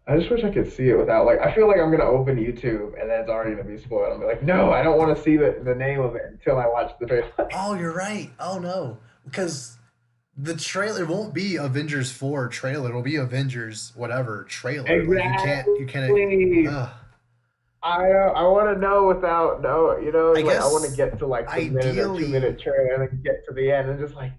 [SPEAKER 2] I just wish I could see it without like I feel like I'm gonna open YouTube and then it's already gonna be spoiled. I'm like, no, I don't want to see the name of it until I watch the trailer.
[SPEAKER 1] Oh, you're right. Oh no, because the trailer won't be Avengers 4 trailer. It'll be Avengers whatever trailer. Like you can't.
[SPEAKER 2] Exactly.
[SPEAKER 1] Uh,
[SPEAKER 2] I want to know without no,
[SPEAKER 1] I
[SPEAKER 2] like I want to
[SPEAKER 1] guess
[SPEAKER 2] get to like the minute or two
[SPEAKER 1] ideally,
[SPEAKER 2] minute trailer and then get to the end and just like,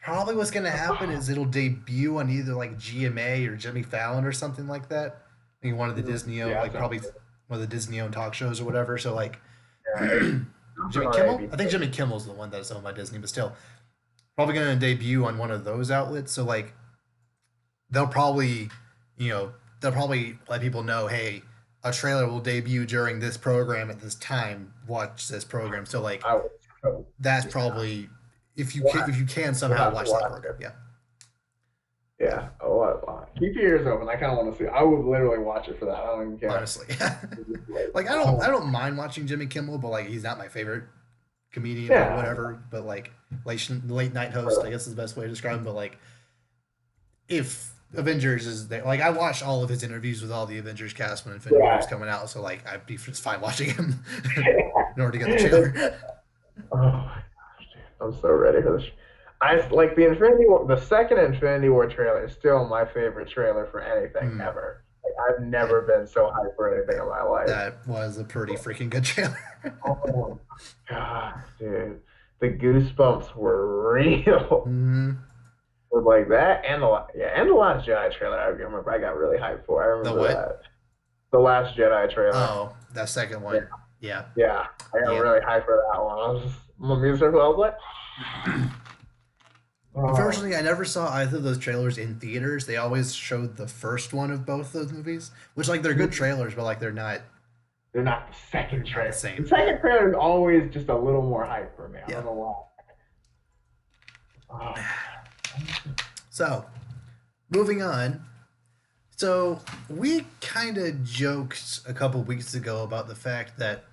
[SPEAKER 1] probably what's gonna happen
[SPEAKER 2] oh,
[SPEAKER 1] is it'll debut on either like GMA or Jimmy Fallon or something like that. I mean, one of the Disney owned,
[SPEAKER 2] yeah,
[SPEAKER 1] like
[SPEAKER 2] that sounds
[SPEAKER 1] probably
[SPEAKER 2] good.
[SPEAKER 1] one of the Disney owned talk shows or whatever. So like
[SPEAKER 2] Yeah, it's
[SPEAKER 1] Jimmy
[SPEAKER 2] on
[SPEAKER 1] Kimmel. I think
[SPEAKER 2] ABC.
[SPEAKER 1] Jimmy Kimmel's the one that's owned by Disney, but still probably gonna debut on one of those outlets. So like they'll probably, you know, they'll probably let people know, hey, a trailer will debut during this program at this time. Watch this program. So like
[SPEAKER 2] I would so
[SPEAKER 1] that's
[SPEAKER 2] yeah.
[SPEAKER 1] probably
[SPEAKER 2] What?
[SPEAKER 1] if you can
[SPEAKER 2] We'll
[SPEAKER 1] somehow
[SPEAKER 2] have to
[SPEAKER 1] watch that
[SPEAKER 2] watch
[SPEAKER 1] program.
[SPEAKER 2] it.
[SPEAKER 1] Yeah, yeah.
[SPEAKER 2] Yeah. Oh, keep your ears open. I kind of want to see. I would literally watch it for that. I don't even care.
[SPEAKER 1] Honestly,
[SPEAKER 2] Like,
[SPEAKER 1] like I
[SPEAKER 2] oh,
[SPEAKER 1] don't mind watching Jimmy Kimmel, but like he's not my favorite comedian or
[SPEAKER 2] yeah.
[SPEAKER 1] whatever. But like late night host, I guess is the best way to describe him. But like if Avengers is there. Like I watched all of his interviews with all the Avengers cast when Infinity War was
[SPEAKER 2] Yeah.
[SPEAKER 1] coming out, so like I'd be just fine watching him in order to get the
[SPEAKER 2] It's-
[SPEAKER 1] trailer.
[SPEAKER 2] oh my gosh, dude. I'm so ready for this. I like the Infinity War. The second Infinity War trailer is still my favorite trailer for anything
[SPEAKER 1] Mm,
[SPEAKER 2] ever. Like, I've
[SPEAKER 1] that
[SPEAKER 2] never been so hyped for anything in my life.
[SPEAKER 1] that was a pretty freaking good trailer.
[SPEAKER 2] Oh my gosh, dude. The goosebumps were real.
[SPEAKER 1] Mm,
[SPEAKER 2] With like that and the Last Jedi trailer. I remember I got really hyped for. I
[SPEAKER 1] the
[SPEAKER 2] remember
[SPEAKER 1] what?
[SPEAKER 2] that. The Last Jedi trailer.
[SPEAKER 1] Oh, that second
[SPEAKER 2] Yeah,
[SPEAKER 1] one. Yeah,
[SPEAKER 2] yeah. I got
[SPEAKER 1] yeah.
[SPEAKER 2] really hyped for that one. I was just my music. I was like, oh,
[SPEAKER 1] Unfortunately, I never saw either of those trailers in theaters. They always showed the first one of both those movies, which like they're good trailers, but like
[SPEAKER 2] they're not the second
[SPEAKER 1] not the
[SPEAKER 2] trailer.
[SPEAKER 1] same.
[SPEAKER 2] The second trailer is always just a little more hype for me. I
[SPEAKER 1] Yeah.
[SPEAKER 2] don't know why. Oh,
[SPEAKER 1] So, moving on. So, we kind of joked a couple weeks ago about the fact that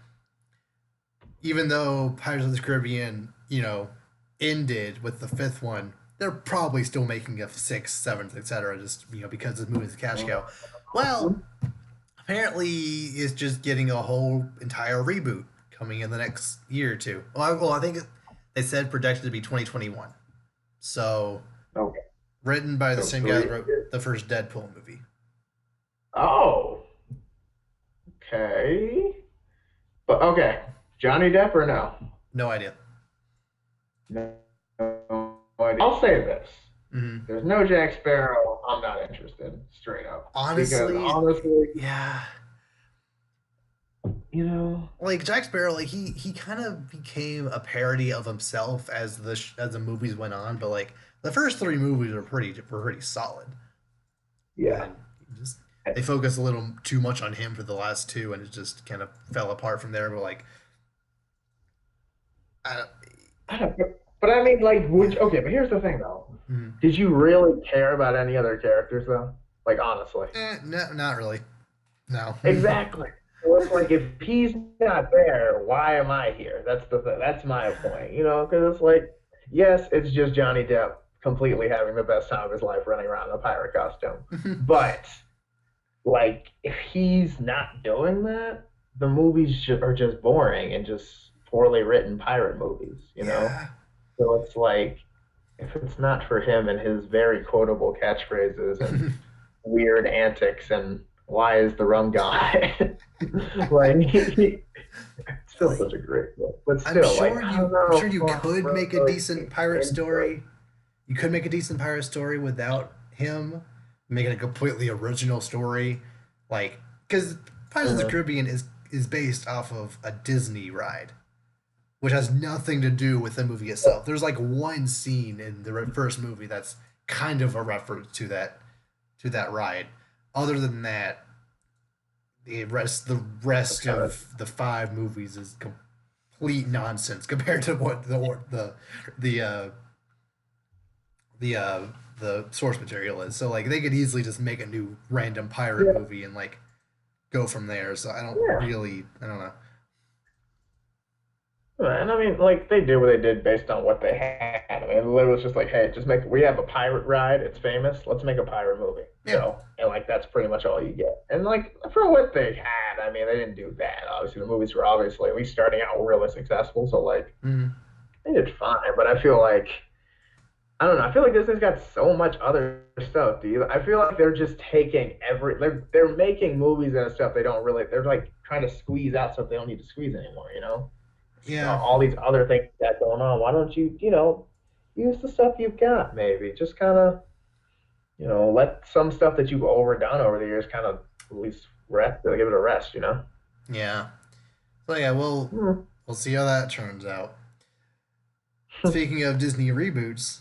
[SPEAKER 1] even though Pirates of the Caribbean, ended with the fifth one, they're probably still making a sixth, seventh, etc. Just because the movie's a cash cow. Well, apparently, it's just getting a whole entire reboot coming in the next year or two. Well, I think they said projected to be 2021. So,
[SPEAKER 2] okay.
[SPEAKER 1] written by the
[SPEAKER 2] So
[SPEAKER 1] same guy that
[SPEAKER 2] three.
[SPEAKER 1] wrote the first Deadpool movie.
[SPEAKER 2] Oh, Okay. But okay. Johnny Depp or no?
[SPEAKER 1] No idea.
[SPEAKER 2] No, no idea. I'll say this.
[SPEAKER 1] Hmm.
[SPEAKER 2] There's no Jack Sparrow. I'm not interested, straight up. Because
[SPEAKER 1] Honestly,
[SPEAKER 2] honestly,
[SPEAKER 1] yeah.
[SPEAKER 2] you know,
[SPEAKER 1] Like Jack Sparrow, like he kind of became a parody of himself as as the movies went on. But like the first three movies were pretty solid. And
[SPEAKER 2] yeah.
[SPEAKER 1] then just they focused a little too much on him for the last two, and it just kind of fell apart from there. But like, I,
[SPEAKER 2] I don't, but I mean, like, okay, but here's the thing, though.
[SPEAKER 1] mm,
[SPEAKER 2] Did you really care about any other characters, though? Like, honestly.
[SPEAKER 1] no, not really. No.
[SPEAKER 2] Exactly. So it's like, if he's not there, why am I here? That's the thing. That's my point, because it's like, yes, it's just Johnny Depp completely having the best time of his life running around in a pirate costume. But, like, if he's not doing that, the movies are just boring and just poorly written pirate movies.
[SPEAKER 1] Yeah.
[SPEAKER 2] So it's like, if it's not for him and his very quotable catchphrases and weird antics and why is the rum gone? Like, it's still
[SPEAKER 1] Like
[SPEAKER 2] such a great book. But still, like, I don't
[SPEAKER 1] I'm
[SPEAKER 2] know,
[SPEAKER 1] sure you could make a
[SPEAKER 2] really
[SPEAKER 1] decent pirate
[SPEAKER 2] into it.
[SPEAKER 1] story. You could make a decent pirate story without him, making a completely original story, like because Pirates of the
[SPEAKER 2] Mhm.
[SPEAKER 1] Caribbean is based off of a Disney ride, which has nothing to do with the movie itself. There's like one scene in the first movie that's kind of a reference to that ride. Other than that, the rest
[SPEAKER 2] Kind of,
[SPEAKER 1] of the five movies is complete nonsense compared to what the the uh the source material is. So like they could easily just make a new random pirate
[SPEAKER 2] yeah,
[SPEAKER 1] movie and like go from there. So
[SPEAKER 2] yeah.
[SPEAKER 1] I don't know.
[SPEAKER 2] And I mean, like they did what they did based on what they had. I mean, it literally was just like, hey, just make. We have a pirate ride. It's famous. Let's make a pirate movie.
[SPEAKER 1] Yeah.
[SPEAKER 2] And like that's pretty much all you get. And like for what they had, I mean, they didn't do that. Obviously, the movies were obviously at least starting out really successful. So like
[SPEAKER 1] Mm.
[SPEAKER 2] they did fine. But I feel like I don't know. I feel like Disney's got so much other stuff. Do you? I feel like they're just taking they're making movies and stuff they don't really. They're like trying to squeeze out stuff they don't need to squeeze anymore.
[SPEAKER 1] Yeah.
[SPEAKER 2] All these other things you got going on. Why don't you use the stuff you've got maybe? Just kind of, let some stuff that you've overdone over the years kind of at least rest, give it a rest.
[SPEAKER 1] Yeah. So yeah,
[SPEAKER 2] Hmm.
[SPEAKER 1] we'll see how that turns out. Speaking of Disney reboots,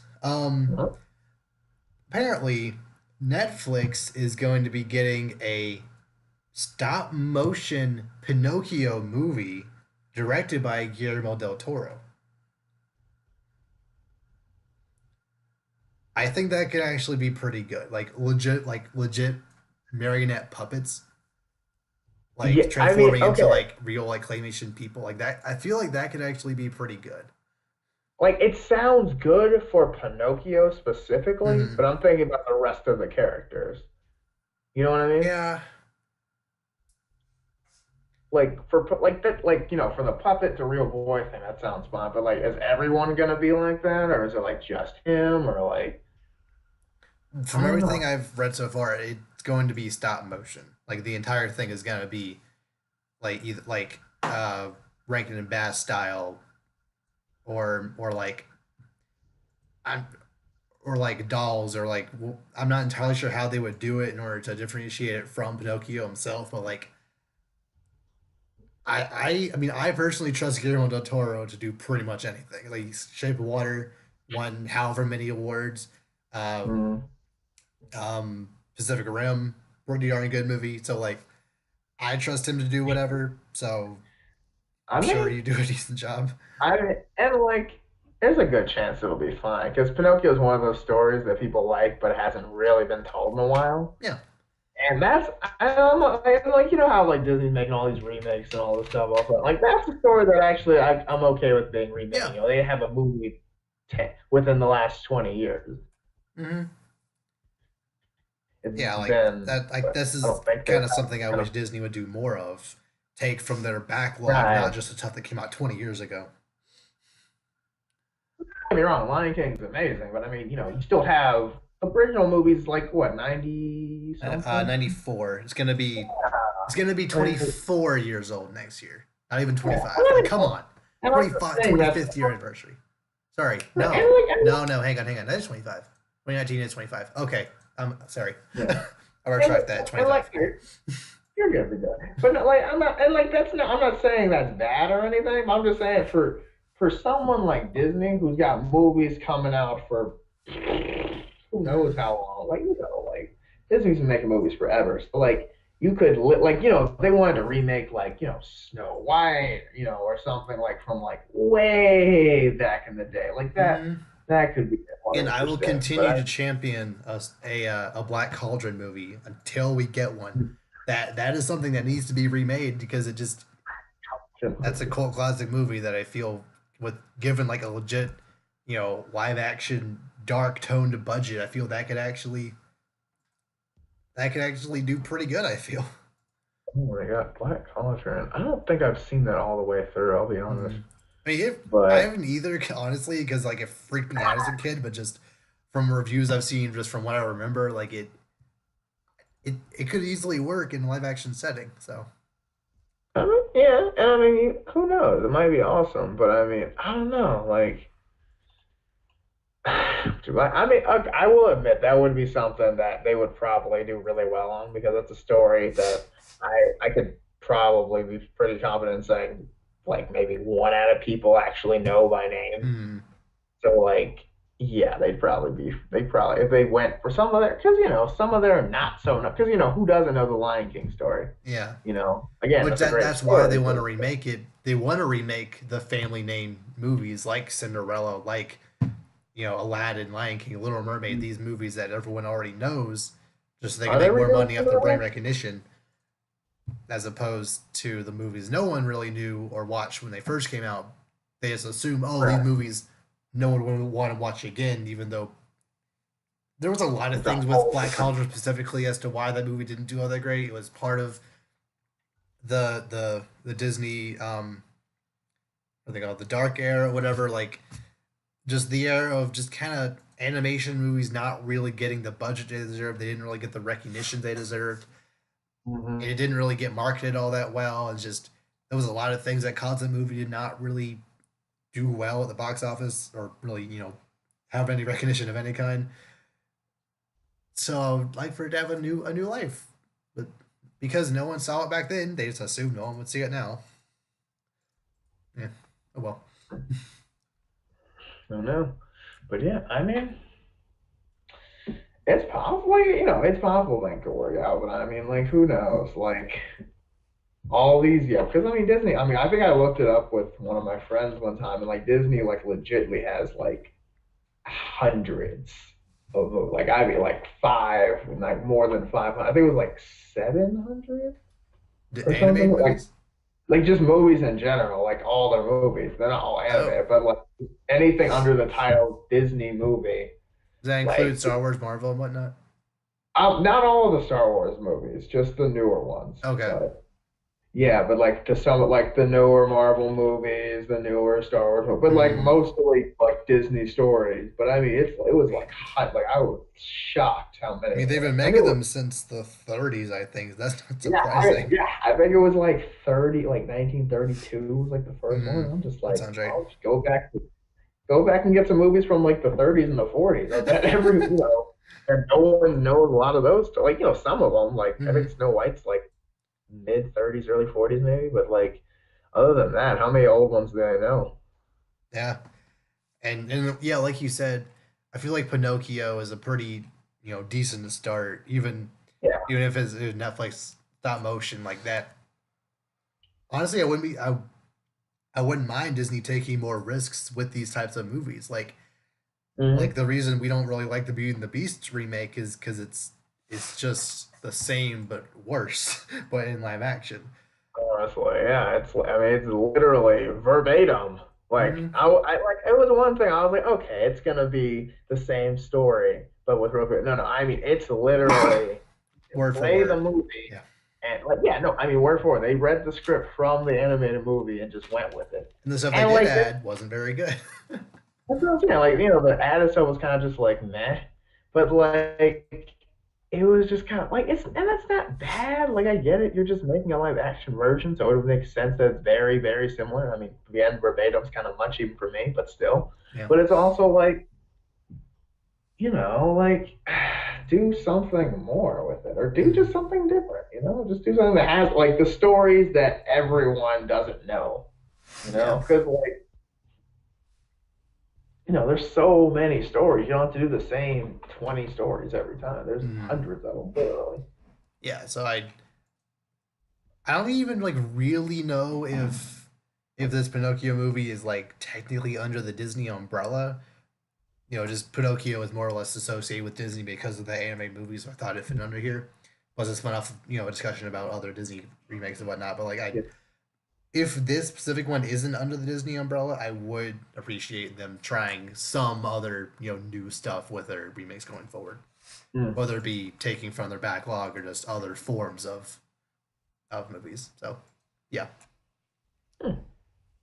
[SPEAKER 1] apparently Netflix is going to be getting a stop motion Pinocchio movie directed by Guillermo del Toro. I think that could actually be pretty good. Like legit marionette puppets, like
[SPEAKER 2] Yeah, I mean,
[SPEAKER 1] transforming into
[SPEAKER 2] okay.
[SPEAKER 1] like real like claymation people like that. I feel like that could actually be pretty good.
[SPEAKER 2] Like it sounds good for Pinocchio specifically,
[SPEAKER 1] Hmm.
[SPEAKER 2] but I'm thinking about the rest of the characters. You know what I mean?
[SPEAKER 1] Yeah,
[SPEAKER 2] Like like that, like for the puppet to real boy thing, that sounds fine. But like, is everyone gonna be like that, or is it like just him, or like I
[SPEAKER 1] from
[SPEAKER 2] don't
[SPEAKER 1] everything
[SPEAKER 2] know.
[SPEAKER 1] I've read so far, it's going to be stop motion. Like the entire thing is going to be like either like Rankin and Bass style, or like I'm or like dolls, or like I'm not entirely sure how they would do it in order to differentiate it from Pinocchio himself. But like I mean I personally trust Guillermo del Toro to do pretty much anything. Like Shape of Water won however many awards. Um,
[SPEAKER 2] Mm.
[SPEAKER 1] Pacific Rim, pretty darn good movie. So like I trust him to do whatever. So I'm
[SPEAKER 2] I
[SPEAKER 1] sure
[SPEAKER 2] mean,
[SPEAKER 1] you do a decent job.
[SPEAKER 2] and like, there's a good chance it'll be fine because Pinocchio is one of those stories that people like, but it hasn't really been told in a while.
[SPEAKER 1] Yeah,
[SPEAKER 2] And that's I'm like how like Disney's making all these remakes and all this stuff. Also, like that's a story that actually I'm okay with being remade.
[SPEAKER 1] yeah,
[SPEAKER 2] They have a movie within the last 20 years.
[SPEAKER 1] hmm
[SPEAKER 2] It's
[SPEAKER 1] yeah. Like
[SPEAKER 2] been,
[SPEAKER 1] that. Like
[SPEAKER 2] but
[SPEAKER 1] this
[SPEAKER 2] I
[SPEAKER 1] is
[SPEAKER 2] don't think they
[SPEAKER 1] kind of
[SPEAKER 2] have
[SPEAKER 1] something I
[SPEAKER 2] kind
[SPEAKER 1] wish
[SPEAKER 2] of
[SPEAKER 1] Disney would do more of. Take from their backlog, not
[SPEAKER 2] right.
[SPEAKER 1] just the stuff that came out 20 years ago.
[SPEAKER 2] Don't get me wrong, Lion King's amazing, but I mean, you still have original movies like what, 90 something?
[SPEAKER 1] 94. It's gonna be It's gonna be
[SPEAKER 2] Like,
[SPEAKER 1] 24 years old next year. Not even
[SPEAKER 2] yeah,
[SPEAKER 1] 25. Like, come on.
[SPEAKER 2] and I'm not
[SPEAKER 1] 25,
[SPEAKER 2] saying that's
[SPEAKER 1] 25th year anniversary. Sorry.
[SPEAKER 2] and
[SPEAKER 1] No.
[SPEAKER 2] like
[SPEAKER 1] No, hang on. That is 25. 2019 is 25. Okay. Sorry.
[SPEAKER 2] yeah,
[SPEAKER 1] I retract that.
[SPEAKER 2] and like
[SPEAKER 1] 25.
[SPEAKER 2] you're gonna be good. But no, like I'm not, and like that's not. I'm not saying that's bad or anything. I'm just saying for someone like Disney who's got movies coming out for who knows how long. Like like Disney's been making movies forever. So like you could like if they wanted to remake like Snow White, or something like from like way back in the day, like
[SPEAKER 1] Hmm.
[SPEAKER 2] that could be
[SPEAKER 1] And I will
[SPEAKER 2] 100%. But
[SPEAKER 1] continue to champion a Black Cauldron movie until we get one. That is something that needs to be remade because that's a cult classic movie that I feel with given like a legit, live action dark toned budget, I feel that could actually do pretty good, I feel.
[SPEAKER 2] oh my God, Black Cauldron. I don't think I've seen that all the way through. I'll be honest.
[SPEAKER 1] Mhm. I mean, I
[SPEAKER 2] But
[SPEAKER 1] haven't either, honestly, because like it freaked me out as a kid. But just from reviews I've seen, just from what I remember, like it could easily work in a live action setting. So
[SPEAKER 2] I mean, yeah, and I mean, who knows? It might be awesome, but I mean, I don't know. Like, I mean, I will admit that would be something that they would probably do really well on because it's a story that I could probably be pretty confident in saying like maybe one out of people actually know by name.
[SPEAKER 1] mm,
[SPEAKER 2] So like, yeah, they'd probably if they went for some of their because some of their not so because who doesn't know the Lion King story?
[SPEAKER 1] yeah,
[SPEAKER 2] Again,
[SPEAKER 1] which
[SPEAKER 2] that's a great
[SPEAKER 1] that's why they
[SPEAKER 2] story,
[SPEAKER 1] want to
[SPEAKER 2] but
[SPEAKER 1] remake it. They want to remake the family name movies like Cinderella, like Aladdin, Lion King, Little Mermaid. These movies that everyone already knows, just so they can
[SPEAKER 2] are they
[SPEAKER 1] make more
[SPEAKER 2] redoing
[SPEAKER 1] money off their brand
[SPEAKER 2] Cinderella?
[SPEAKER 1] recognition, as opposed to the movies no one really knew or watched when they first came out. They just assume, oh, these
[SPEAKER 2] Right.
[SPEAKER 1] movies no one would want to watch again, even though there was a lot of
[SPEAKER 2] It's a
[SPEAKER 1] things with
[SPEAKER 2] whole
[SPEAKER 1] Black
[SPEAKER 2] different.
[SPEAKER 1] Cauldron specifically as to why that movie didn't do all that great. It was part of the Disney what they call it, the dark era, or whatever. Like just the era of just kind of animation movies not really getting the budget they deserved. They didn't really get the recognition they deserved, and
[SPEAKER 2] Mhm.
[SPEAKER 1] it didn't really get marketed all that well. It's just there was a lot of things that caused the movie did not really do well at the box office or really have any recognition of any kind. So I'd like for it to have a new life, but because no one saw it back then, they just assumed no one would see it now. Yeah. Oh well.
[SPEAKER 2] I don't know, but yeah, I mean, it's possible. It's possible things could work out, but I mean, like, who knows? Like all these, yeah, because I mean, Disney. I mean, I think I looked it up with one of my friends one time, and like Disney, like, legitly has like hundreds like I mean, like like more than 500. I think it was like 700
[SPEAKER 1] The
[SPEAKER 2] or something.
[SPEAKER 1] animated
[SPEAKER 2] Like
[SPEAKER 1] movies?
[SPEAKER 2] just movies in general, like all their movies. They're not all
[SPEAKER 1] Oh,
[SPEAKER 2] animated, but like anything under the title Disney movie,
[SPEAKER 1] does that include
[SPEAKER 2] like
[SPEAKER 1] Star Wars, Marvel, and whatnot?
[SPEAKER 2] not all of the Star Wars movies, just the newer ones.
[SPEAKER 1] Okay.
[SPEAKER 2] But yeah, but like to some like the newer Marvel movies, the newer Star Wars movies, but like
[SPEAKER 1] Mm.
[SPEAKER 2] mostly like Disney stories. But I mean, it was like hot. Like I was shocked how
[SPEAKER 1] I
[SPEAKER 2] many
[SPEAKER 1] mean,
[SPEAKER 2] there
[SPEAKER 1] they've
[SPEAKER 2] were.
[SPEAKER 1] been
[SPEAKER 2] I think it
[SPEAKER 1] making
[SPEAKER 2] was
[SPEAKER 1] them since the 30s. I think that's not
[SPEAKER 2] yeah,
[SPEAKER 1] surprising.
[SPEAKER 2] I think it was like 30, like 1932 was like the first one.
[SPEAKER 1] Mm.
[SPEAKER 2] And I'm just
[SPEAKER 1] That
[SPEAKER 2] like,
[SPEAKER 1] sounds right.
[SPEAKER 2] I'll just go back and get some movies from like the 30s and the 40s. I bet and no one knows a lot of those. Like some of them, like I think
[SPEAKER 1] Hmm.
[SPEAKER 2] Snow White's like mid 30s, early 40s maybe. But like other than that, how many old ones do I know?
[SPEAKER 1] Yeah, and yeah, like you said, I feel like Pinocchio is a pretty decent start,
[SPEAKER 2] Yeah,
[SPEAKER 1] even if it's Netflix stop motion like that. Honestly, I wouldn't mind Disney taking more risks with these types of movies. Like
[SPEAKER 2] hmm,
[SPEAKER 1] the reason we don't really like the Beauty and the Beast remake is because it's just the same but worse, but in live action.
[SPEAKER 2] honestly, yeah. I mean, it's literally verbatim. Like
[SPEAKER 1] Hmm.
[SPEAKER 2] like it was one thing. I was like, okay, it's gonna be the same story, but with real. No, no. I mean, it's literally
[SPEAKER 1] Word for
[SPEAKER 2] play the
[SPEAKER 1] word.
[SPEAKER 2] movie
[SPEAKER 1] Yeah.
[SPEAKER 2] and like, yeah, no. I mean, word for it. They read the script from the animated movie and just went with it.
[SPEAKER 1] And the stuff they
[SPEAKER 2] And
[SPEAKER 1] did
[SPEAKER 2] like
[SPEAKER 1] add wasn't very good.
[SPEAKER 2] that's what I'm saying. Like the added stuff was kind of just like meh, but like it was just kind of like and that's not bad. Like I get it, you're just making a live action version, so it would make sense that it's very, very similar. I mean, the end verbatim's kind of much even for me, but still.
[SPEAKER 1] Yeah.
[SPEAKER 2] But it's also like, like do something more with it, or do
[SPEAKER 1] Mm,
[SPEAKER 2] just something different. Just do something that has like the stories that everyone doesn't know.
[SPEAKER 1] yeah.
[SPEAKER 2] Because like there's so many stories. You don't have to do the same 20 stories every time. There's
[SPEAKER 1] Mm,
[SPEAKER 2] hundreds of them, literally.
[SPEAKER 1] yeah. So I don't even like really know if this Pinocchio movie is like technically under the Disney umbrella. Just Pinocchio is more or less associated with Disney because of the anime movies. So I thought it fit under here. Plus, it's spun off, a discussion about other Disney remakes and whatnot. But like,
[SPEAKER 2] Yeah.
[SPEAKER 1] if this specific one isn't under the Disney umbrella, I would appreciate them trying some other, new stuff with their remakes going forward.
[SPEAKER 2] Mm.
[SPEAKER 1] Whether it be taking from their backlog or just other forms of movies. So, yeah.
[SPEAKER 2] Mm.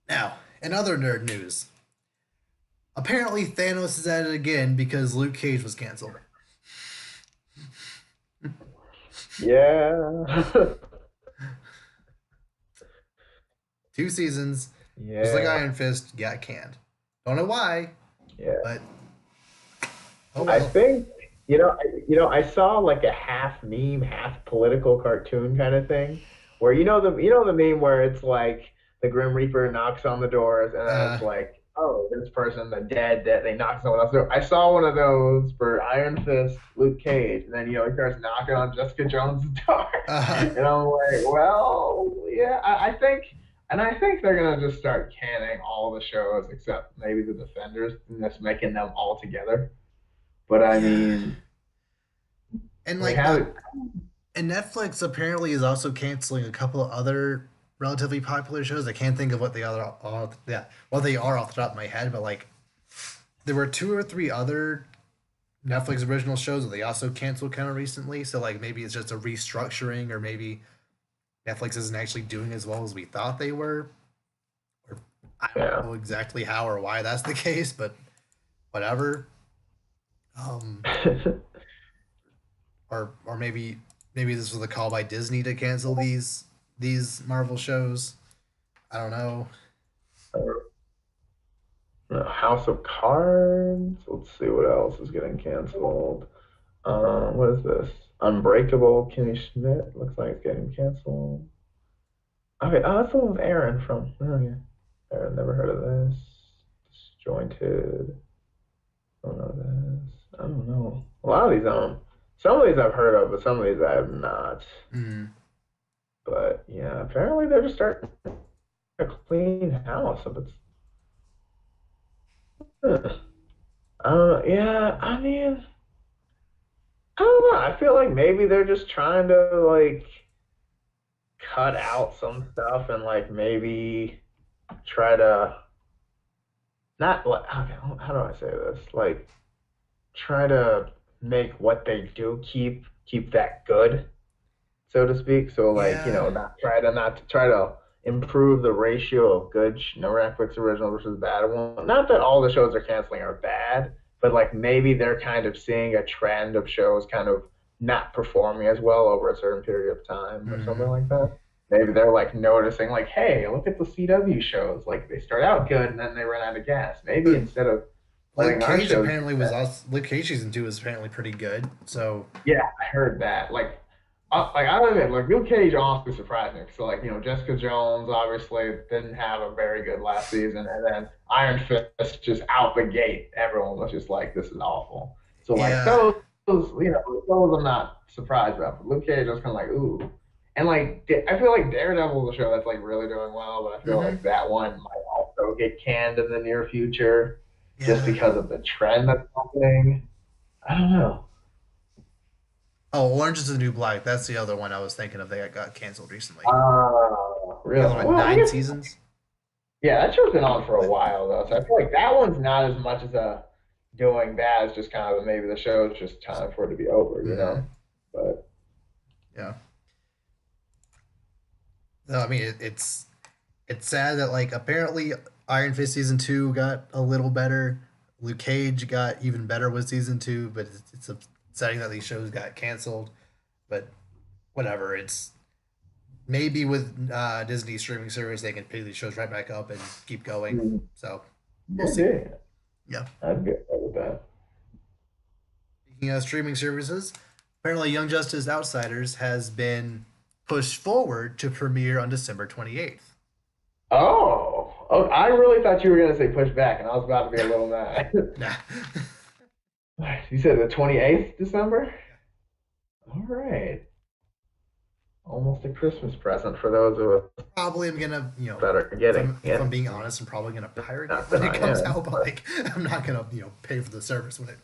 [SPEAKER 1] Now, in other nerd news, apparently Thanos is at it again because Luke Cage was canceled.
[SPEAKER 2] Yeah.
[SPEAKER 1] 2 seasons, just like
[SPEAKER 2] Yeah.
[SPEAKER 1] Iron Fist, got canned. Don't know why,
[SPEAKER 2] Yeah.
[SPEAKER 1] but oh
[SPEAKER 2] I
[SPEAKER 1] well.
[SPEAKER 2] think I saw like a half meme, half political cartoon kind of thing, where the meme where it's like the Grim Reaper knocks on the doors, and then
[SPEAKER 1] Uh,
[SPEAKER 2] it's like, oh, this person, the dead, they knock someone else. I saw one of those for Iron Fist, Luke Cage, and then he starts knocking on Jessica Jones' door,
[SPEAKER 1] uh,
[SPEAKER 2] and I'm like, well, yeah, I think. And I think they're gonna just start canning all the shows except maybe the Defenders, and just making them all together. But I
[SPEAKER 1] yeah,
[SPEAKER 2] mean,
[SPEAKER 1] and
[SPEAKER 2] like
[SPEAKER 1] like
[SPEAKER 2] how
[SPEAKER 1] and Netflix apparently is also canceling a couple of other relatively popular shows. I can't think of what they what they are off the top of my head, but like there were two or three other Netflix original shows that they also canceled kind of recently. So like maybe it's just a restructuring, or maybe Netflix isn't actually doing as well as we thought they were. Or I don't
[SPEAKER 2] yeah.
[SPEAKER 1] know exactly how or why that's the case, but whatever. Um, or maybe this was a call by Disney to cancel these Marvel shows. I don't know.
[SPEAKER 2] House of Cards. Let's see what else is getting canceled. What is this? Unbreakable Kimmy Schmidt. Looks like it's getting canceled. Okay, that's the one with Aaron from. Oh yeah, Aaron. Never heard of this. Disjointed. Don't know this. I don't know. A lot of these I don't. Some of these I've heard of, but some of these I have not.
[SPEAKER 1] Mm,
[SPEAKER 2] But yeah, apparently they're just starting a clean house of its. Huh. Yeah, I mean, I don't know. I feel like maybe they're just trying to like cut out some stuff and like maybe try to not like okay, how do I say this? Like try to make what they do keep that good, so to speak. So like,
[SPEAKER 1] yeah,
[SPEAKER 2] not to try to improve the ratio of good Netflix original versus bad one. Not that all the shows they're canceling are bad, but like maybe they're kind of seeing a trend of shows kind of not performing as well over a certain period of time or something
[SPEAKER 1] mm,
[SPEAKER 2] like that. Maybe they're like noticing like, hey, look at the CW shows. Like they start out good and then they run out of gas. Maybe
[SPEAKER 1] but
[SPEAKER 2] instead of
[SPEAKER 1] Luke
[SPEAKER 2] letting our
[SPEAKER 1] Cage
[SPEAKER 2] shows
[SPEAKER 1] apparently was also Luke Cage season 2 was apparently pretty good. So
[SPEAKER 2] yeah, I heard that. Like I don't know, like Luke Cage honestly surprised me. So like Jessica Jones obviously didn't have a very good last season, and then Iron Fist just out the gate, everyone was just like, this is awful. So like
[SPEAKER 1] yeah,
[SPEAKER 2] those I'm not surprised about. But Luke Cage I was kind of like ooh, and like I feel like Daredevil is a show that's like really doing well, but I feel
[SPEAKER 1] hmm
[SPEAKER 2] like that one might also get canned in the near future just
[SPEAKER 1] yeah.
[SPEAKER 2] because of the trend that's happening. I don't know.
[SPEAKER 1] Oh, Orange is the New Black. That's the other one I was thinking of that got canceled recently. The other
[SPEAKER 2] Really?
[SPEAKER 1] one,
[SPEAKER 2] Well, I
[SPEAKER 1] nine
[SPEAKER 2] guess
[SPEAKER 1] seasons.
[SPEAKER 2] yeah, that show's been on for a
[SPEAKER 1] But
[SPEAKER 2] while though, so I feel like that one's not as much as a doing bad as just kind of maybe the show's just time for it to be over.
[SPEAKER 1] hmm
[SPEAKER 2] But
[SPEAKER 1] yeah. No, I mean it's sad that like apparently Iron Fist season 2 got a little better. Luke Cage got even better with season 2, but it's upsetting that these shows got canceled, but whatever. It's maybe with Disney streaming service they can pick these shows right back up and keep going.
[SPEAKER 2] Mm,
[SPEAKER 1] So we'll see.
[SPEAKER 2] maybe.
[SPEAKER 1] Yeah.
[SPEAKER 2] I'd be okay with that.
[SPEAKER 1] Speaking of streaming services, apparently Young Justice Outsiders has been pushed forward to premiere on December 28th.
[SPEAKER 2] Oh, I really thought you were gonna say push back, and I was about to be a little mad.
[SPEAKER 1] Nah.
[SPEAKER 2] You said the 28th December? All right. Almost a Christmas present for those of us
[SPEAKER 1] Probably I'm gonna,
[SPEAKER 2] that are
[SPEAKER 1] if
[SPEAKER 2] getting
[SPEAKER 1] if I'm
[SPEAKER 2] it.
[SPEAKER 1] being honest, I'm probably gonna pirate it
[SPEAKER 2] Not
[SPEAKER 1] when
[SPEAKER 2] that
[SPEAKER 1] it
[SPEAKER 2] I
[SPEAKER 1] comes
[SPEAKER 2] am.
[SPEAKER 1] out, but like I'm not gonna, pay for the service when it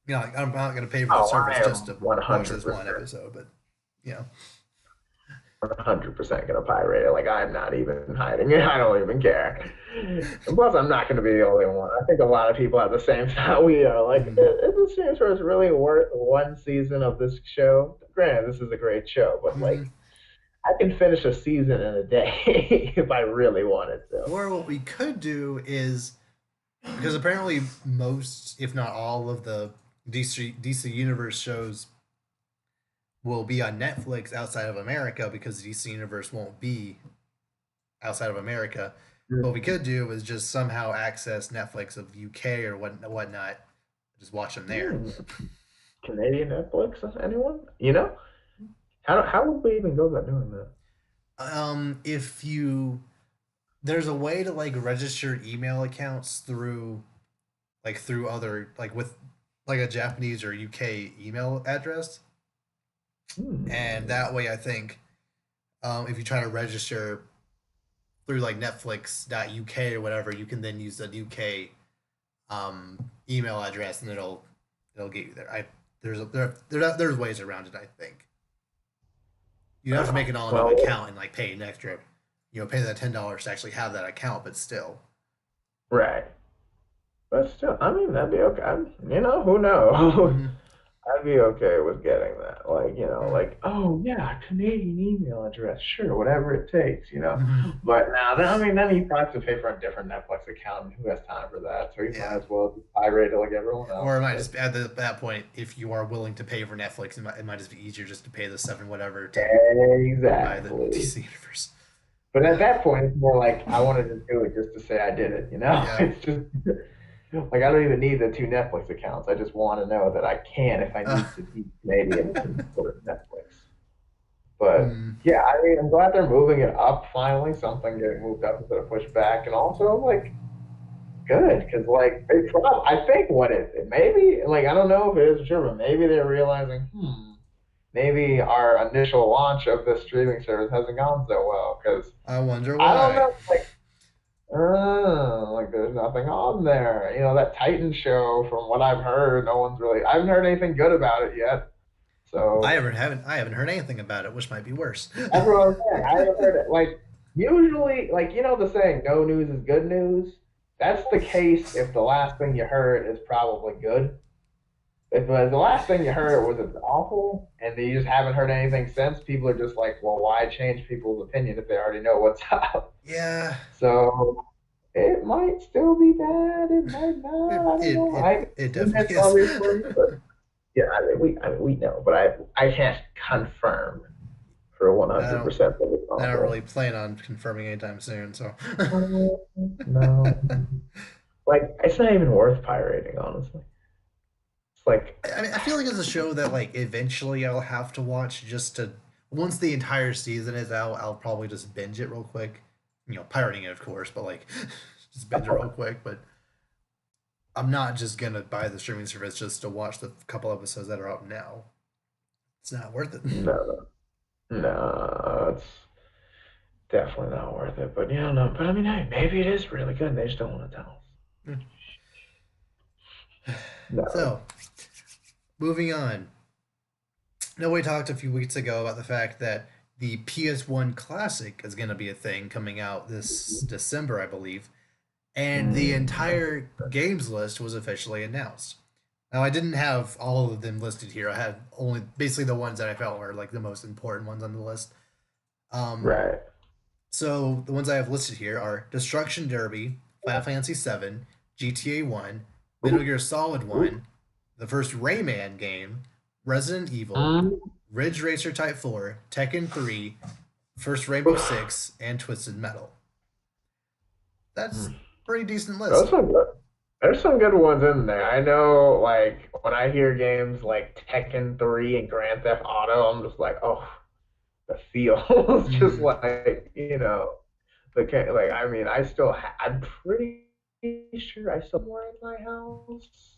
[SPEAKER 1] like, I'm not gonna pay for the
[SPEAKER 2] Oh,
[SPEAKER 1] service
[SPEAKER 2] I
[SPEAKER 1] just
[SPEAKER 2] am
[SPEAKER 1] to watch this one
[SPEAKER 2] 100%.
[SPEAKER 1] episode, but you know.
[SPEAKER 2] 100% gonna pirate it. Like I'm not even hiding it. I don't even care. And plus, I'm not gonna be the only one. I think a lot of people have the same thought we are. Like, is
[SPEAKER 1] Mhm.
[SPEAKER 2] the seems for it's really worth one season of this show? Granted, this is a great show, but like,
[SPEAKER 1] Mhm.
[SPEAKER 2] I can finish a season in a day if I really wanted to.
[SPEAKER 1] Or what we could do is because apparently most, if not all, of the DC Universe shows will be on Netflix outside of America because DC Universe won't be outside of America. What we could do is just somehow access Netflix of UK or whatnot, just watch them there.
[SPEAKER 2] Hmm. Canadian Netflix? Anyone? You know? How would we even go about doing that?
[SPEAKER 1] If you there's a way to like register email accounts through other like with like a Japanese or UK email address, and
[SPEAKER 2] Hmm.
[SPEAKER 1] that way I think if you try to register through like Netflix.uk or whatever, you can then use the UK email address and it'll get you there. There's ways around it. I think you have to make
[SPEAKER 2] Oh,
[SPEAKER 1] an all new
[SPEAKER 2] well,
[SPEAKER 1] account and like pay an extra, pay that $10 to actually have that account. But still,
[SPEAKER 2] right. But still, I mean, that'd be okay. Who knows?
[SPEAKER 1] mm-hmm.
[SPEAKER 2] I'd be okay with getting that. Like,
[SPEAKER 1] Mm-hmm.
[SPEAKER 2] like, oh yeah, Canadian email address, sure, whatever it takes.
[SPEAKER 1] Mm-hmm.
[SPEAKER 2] But now, then, I mean, then you probably have to pay for a different Netflix account, and who has time for that? So you might
[SPEAKER 1] Yeah.
[SPEAKER 2] as well just pirate it like everyone else.
[SPEAKER 1] Or it might
[SPEAKER 2] But
[SPEAKER 1] just at that point, if you are willing to pay for Netflix, it might just be easier just to pay the seven whatever to buy the
[SPEAKER 2] exactly.
[SPEAKER 1] DC universe.
[SPEAKER 2] But at that point, it's more like I wanted to do it just to say I did it.
[SPEAKER 1] Yeah.
[SPEAKER 2] It's just like I don't even need the two Netflix accounts. I just want to know that I can, if I
[SPEAKER 1] Uh,
[SPEAKER 2] need to be Canadian, can go to Netflix. But
[SPEAKER 1] mm,
[SPEAKER 2] yeah, I mean, I'm glad they're moving it up finally. Something getting moved up instead of pushed back, and also like good because like I think what it maybe like I don't know if it is sure, but maybe they're realizing maybe our initial launch of this streaming service hasn't gone so well because
[SPEAKER 1] I wonder
[SPEAKER 2] I don't
[SPEAKER 1] why.
[SPEAKER 2] know like there's nothing on there. That Titan show, from what I've heard, no one's really. I haven't heard anything good about it yet. So
[SPEAKER 1] I haven't heard anything about it, which might be worse.
[SPEAKER 2] everyone's saying I haven't heard it. Like usually, like the saying, "No news is good news." That's the case if the last thing you heard is probably good. If the last thing you heard was it's awful, and you just haven't heard anything since, people are just like, "Well, why change people's opinion if they already know what's up?"
[SPEAKER 1] Yeah,
[SPEAKER 2] So it might still be bad. It might
[SPEAKER 1] it
[SPEAKER 2] not. I don't
[SPEAKER 1] it
[SPEAKER 2] know.
[SPEAKER 1] it,
[SPEAKER 2] I
[SPEAKER 1] it
[SPEAKER 2] seen
[SPEAKER 1] definitely
[SPEAKER 2] this
[SPEAKER 1] is.
[SPEAKER 2] obviously, but yeah, I mean, we know, but I can't confirm for one
[SPEAKER 1] I
[SPEAKER 2] hundred
[SPEAKER 1] don't
[SPEAKER 2] percent that it's
[SPEAKER 1] I don't really
[SPEAKER 2] awful.
[SPEAKER 1] plan on confirming anytime soon. So
[SPEAKER 2] No, like it's not even worth pirating, honestly. It's like,
[SPEAKER 1] I mean, I feel like it's a show that like eventually I'll have to watch just to once the entire season is out, I'll probably just binge it real quick. Pirating it, of course, but like just binge it real quick. But I'm not just gonna buy the streaming service just to watch the couple episodes that are out now. It's not worth it.
[SPEAKER 2] no, no, it's definitely not worth it. But yeah, no, but I mean, hey, maybe it is really good. And they just don't want to tell us. No.
[SPEAKER 1] So, moving on. Now, we talked a few weeks ago about the fact that the PS1 Classic is going to be a thing coming out this December, I believe, and the
[SPEAKER 2] Mm,
[SPEAKER 1] entire games list was officially announced. Now, I didn't have all of them listed here. I had only basically the ones that I felt were like the most important ones on the list. Um,
[SPEAKER 2] right.
[SPEAKER 1] so the ones I have listed here are Destruction Derby, Final Fantasy VII, GTA 1, Metal
[SPEAKER 2] Ooh,
[SPEAKER 1] Gear Solid
[SPEAKER 2] ooh.
[SPEAKER 1] 1, the first Rayman game, Resident Evil,
[SPEAKER 2] Mm.
[SPEAKER 1] Ridge Racer Type 4, Tekken 3, first Rainbow
[SPEAKER 2] Oof.
[SPEAKER 1] Six, and Twisted Metal. That's
[SPEAKER 2] Mm.
[SPEAKER 1] pretty decent
[SPEAKER 2] Those
[SPEAKER 1] list.
[SPEAKER 2] are good. There's some good ones in there. I know, like when I hear games like Tekken 3 and Grand Theft Auto, I'm just like, oh, the feels, just
[SPEAKER 1] Mm,
[SPEAKER 2] like like I mean, I'm pretty sure I still have more in my house.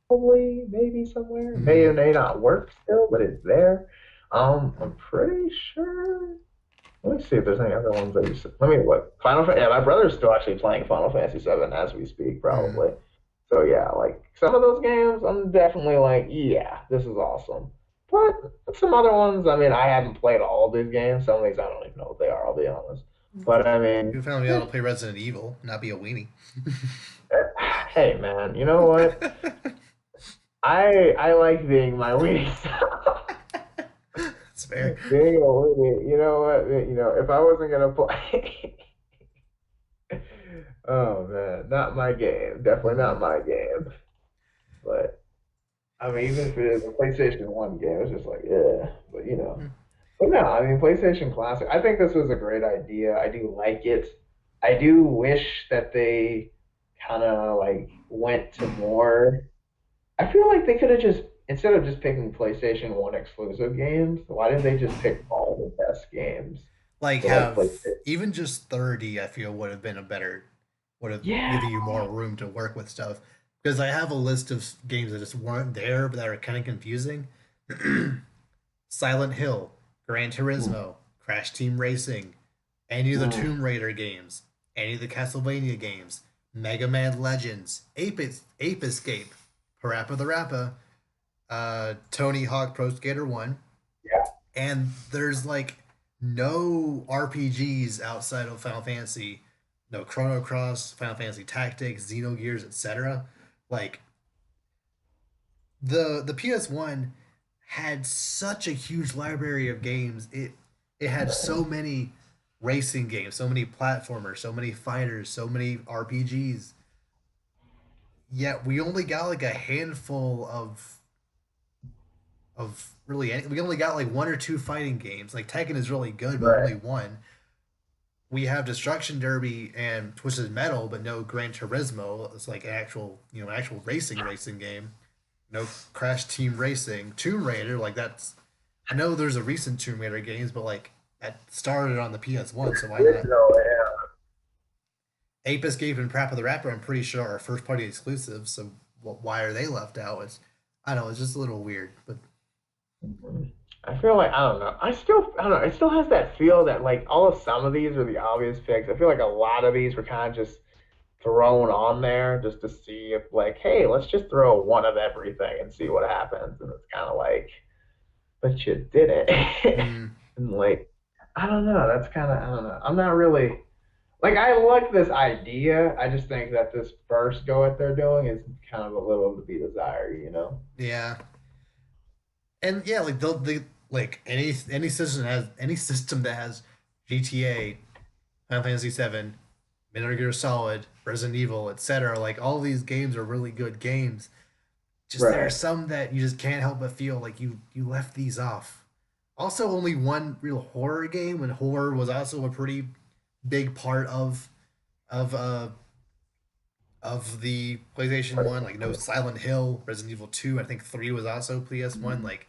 [SPEAKER 2] Probably, maybe somewhere. May or
[SPEAKER 1] mm,
[SPEAKER 2] may not work still, but it's there. I'm pretty sure. Let me see if there's any other ones that you said. Let me look. Yeah, my brother's still actually playing Final Fantasy VII as we speak,
[SPEAKER 1] mm.
[SPEAKER 2] probably. So yeah, like some of those games, I'm definitely like, yeah, this is awesome. But some other ones, I mean, I haven't played all of these games. Some of these I don't even know what they are, I'll be honest. But I mean,
[SPEAKER 1] You found me able to play Resident Evil, not be a weenie.
[SPEAKER 2] hey man, you know what? I like being my weenie
[SPEAKER 1] It's fair.
[SPEAKER 2] being a weenie. You know what? If I wasn't gonna play, oh man, not my game. Definitely
[SPEAKER 1] Mm,
[SPEAKER 2] not my game. But I mean, even if it is a PlayStation 1 game, it's just like, yeah. But
[SPEAKER 1] mm.
[SPEAKER 2] but no, I mean, PlayStation Classic. I think this was a great idea. I do like it. I do wish that they kind of like went to more. I feel like they could have just instead of just picking PlayStation 1 exclusive games, why didn't they just pick all the best games
[SPEAKER 1] Like
[SPEAKER 2] for like
[SPEAKER 1] have
[SPEAKER 2] PlayStation?
[SPEAKER 1] even just 30, I feel would have been would have
[SPEAKER 2] Yeah,
[SPEAKER 1] given you more room to work with stuff. Because I have a list of games that just weren't there, but that are kind of confusing. Silent Hill, Gran Turismo, Crash Team Racing, any of the
[SPEAKER 2] mm,
[SPEAKER 1] Tomb Raider games, any of the Castlevania games, Mega Man Legends, Ape Escape, Parappa the Rappa, Tony Hawk Pro Skater 1,
[SPEAKER 2] yeah,
[SPEAKER 1] and there's like no RPGs outside of Final Fantasy, no Chrono Cross, Final Fantasy Tactics, Xenogears, etc. Like the PS1 had such a huge library of games. It had so many racing games, so many platformers, so many fighters, so many RPGs. Yet we only got like a handful we only got like one or two fighting games. Like Tekken is really good, but
[SPEAKER 2] right.
[SPEAKER 1] only one. We have Destruction Derby and Twisted Metal, but no Gran Turismo. It's like an actual, an actual racing game. No Crash Team Racing, Tomb Raider. Like that's, I know there's a recent Tomb Raider games, but like that started on the PS1, so why not?
[SPEAKER 2] Original, yeah.
[SPEAKER 1] Ape Escape and Parappa the Rapper, I'm pretty sure are first party exclusives. So why are they left out? I don't know. It's just a little weird, but
[SPEAKER 2] Mhm. I feel like I don't know. I don't know. It still has that feel that like all of some of these are the obvious picks. I feel like a lot of these were kind of just thrown on there just to see if like, hey, let's just throw one of everything and see what happens. And it's kind of like, but you did it.
[SPEAKER 1] mm,
[SPEAKER 2] And like, I don't know. That's kind of I don't know. I'm not really like I like this idea. I just think that this first go at they're doing is kind of a little to be desired.
[SPEAKER 1] yeah, and yeah, like they like any system that has GTA, Final Fantasy 7, Metal Gear Solid, Resident Evil, etc. Like all these games are really good games. Just there are
[SPEAKER 2] Right.
[SPEAKER 1] some that you just can't help but feel like you left these off. Also, only one real horror game, and horror was also a pretty big part of uh of the PlayStation One. Like no Silent Hill, Resident Evil 2. I think 3 was also PS1. Like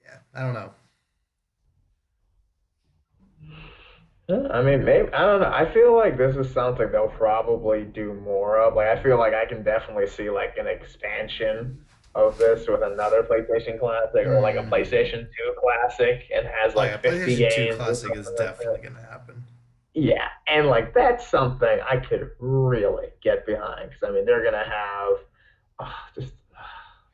[SPEAKER 1] yeah, I don't know.
[SPEAKER 2] Yeah, I mean, maybe I don't know. I feel like this is something they'll probably do more of. Like, I feel like I can definitely see like an expansion of this with another PlayStation Classic or like a
[SPEAKER 1] Mm.
[SPEAKER 2] PlayStation 2 Classic and has
[SPEAKER 1] Oh
[SPEAKER 2] like
[SPEAKER 1] yeah,
[SPEAKER 2] 50
[SPEAKER 1] PlayStation 2
[SPEAKER 2] games or
[SPEAKER 1] Classic is
[SPEAKER 2] something like that.
[SPEAKER 1] definitely gonna happen.
[SPEAKER 2] Yeah, and like that's something I could really get behind because I mean they're gonna have just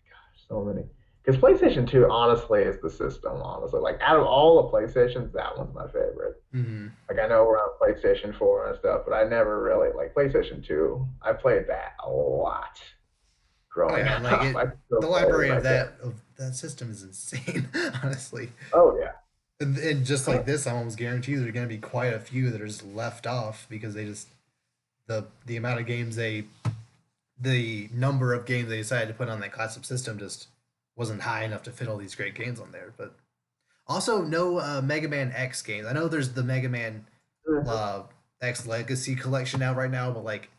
[SPEAKER 2] gosh, so many. Because PlayStation 2 honestly is the system, honestly. Like out of all the PlayStations, that one's my favorite.
[SPEAKER 1] Mm.
[SPEAKER 2] Like I know we're on PlayStation 4 and stuff, but I never really like PlayStation 2. I played that a lot
[SPEAKER 1] Oh
[SPEAKER 2] growing
[SPEAKER 1] yeah, and like
[SPEAKER 2] up.
[SPEAKER 1] it,
[SPEAKER 2] I still
[SPEAKER 1] the
[SPEAKER 2] play it
[SPEAKER 1] library
[SPEAKER 2] when I can.
[SPEAKER 1] of that system is insane, honestly.
[SPEAKER 2] Oh yeah.
[SPEAKER 1] And just
[SPEAKER 2] I
[SPEAKER 1] like
[SPEAKER 2] don't,
[SPEAKER 1] this, I almost guarantee there are going to be quite a few that are just left off because they just the amount of games the number of games they decided to put on that classic system just wasn't high enough to fit all these great games on there. But also, no Mega Man X games. I know there's the Mega Man
[SPEAKER 2] Mhm.
[SPEAKER 1] uh, X Legacy collection out right now, but like,